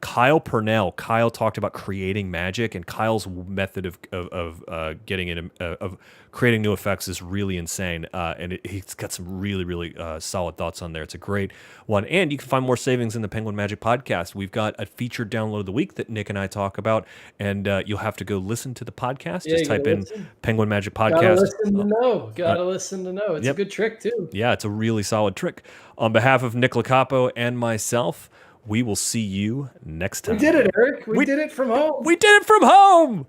Speaker 1: Kyle Purnell. Kyle talked about creating magic, and Kyle's method of getting in of creating new effects is really insane. And he's got some really solid thoughts on there. It's a great one. And you can find more savings in the Penguin Magic podcast. We've got a featured download of the week that Nick and I talk about, and you'll have to go listen to the podcast.
Speaker 2: Yeah,
Speaker 1: Just type in Penguin Magic podcast.
Speaker 2: Gotta listen to know. Gotta listen to know. It's a good trick too.
Speaker 1: Yeah, it's a really solid trick. On behalf of Nick Lacapo and myself, we will see you next time.
Speaker 2: We did it, Eric. We did it from home.
Speaker 1: We did it from home.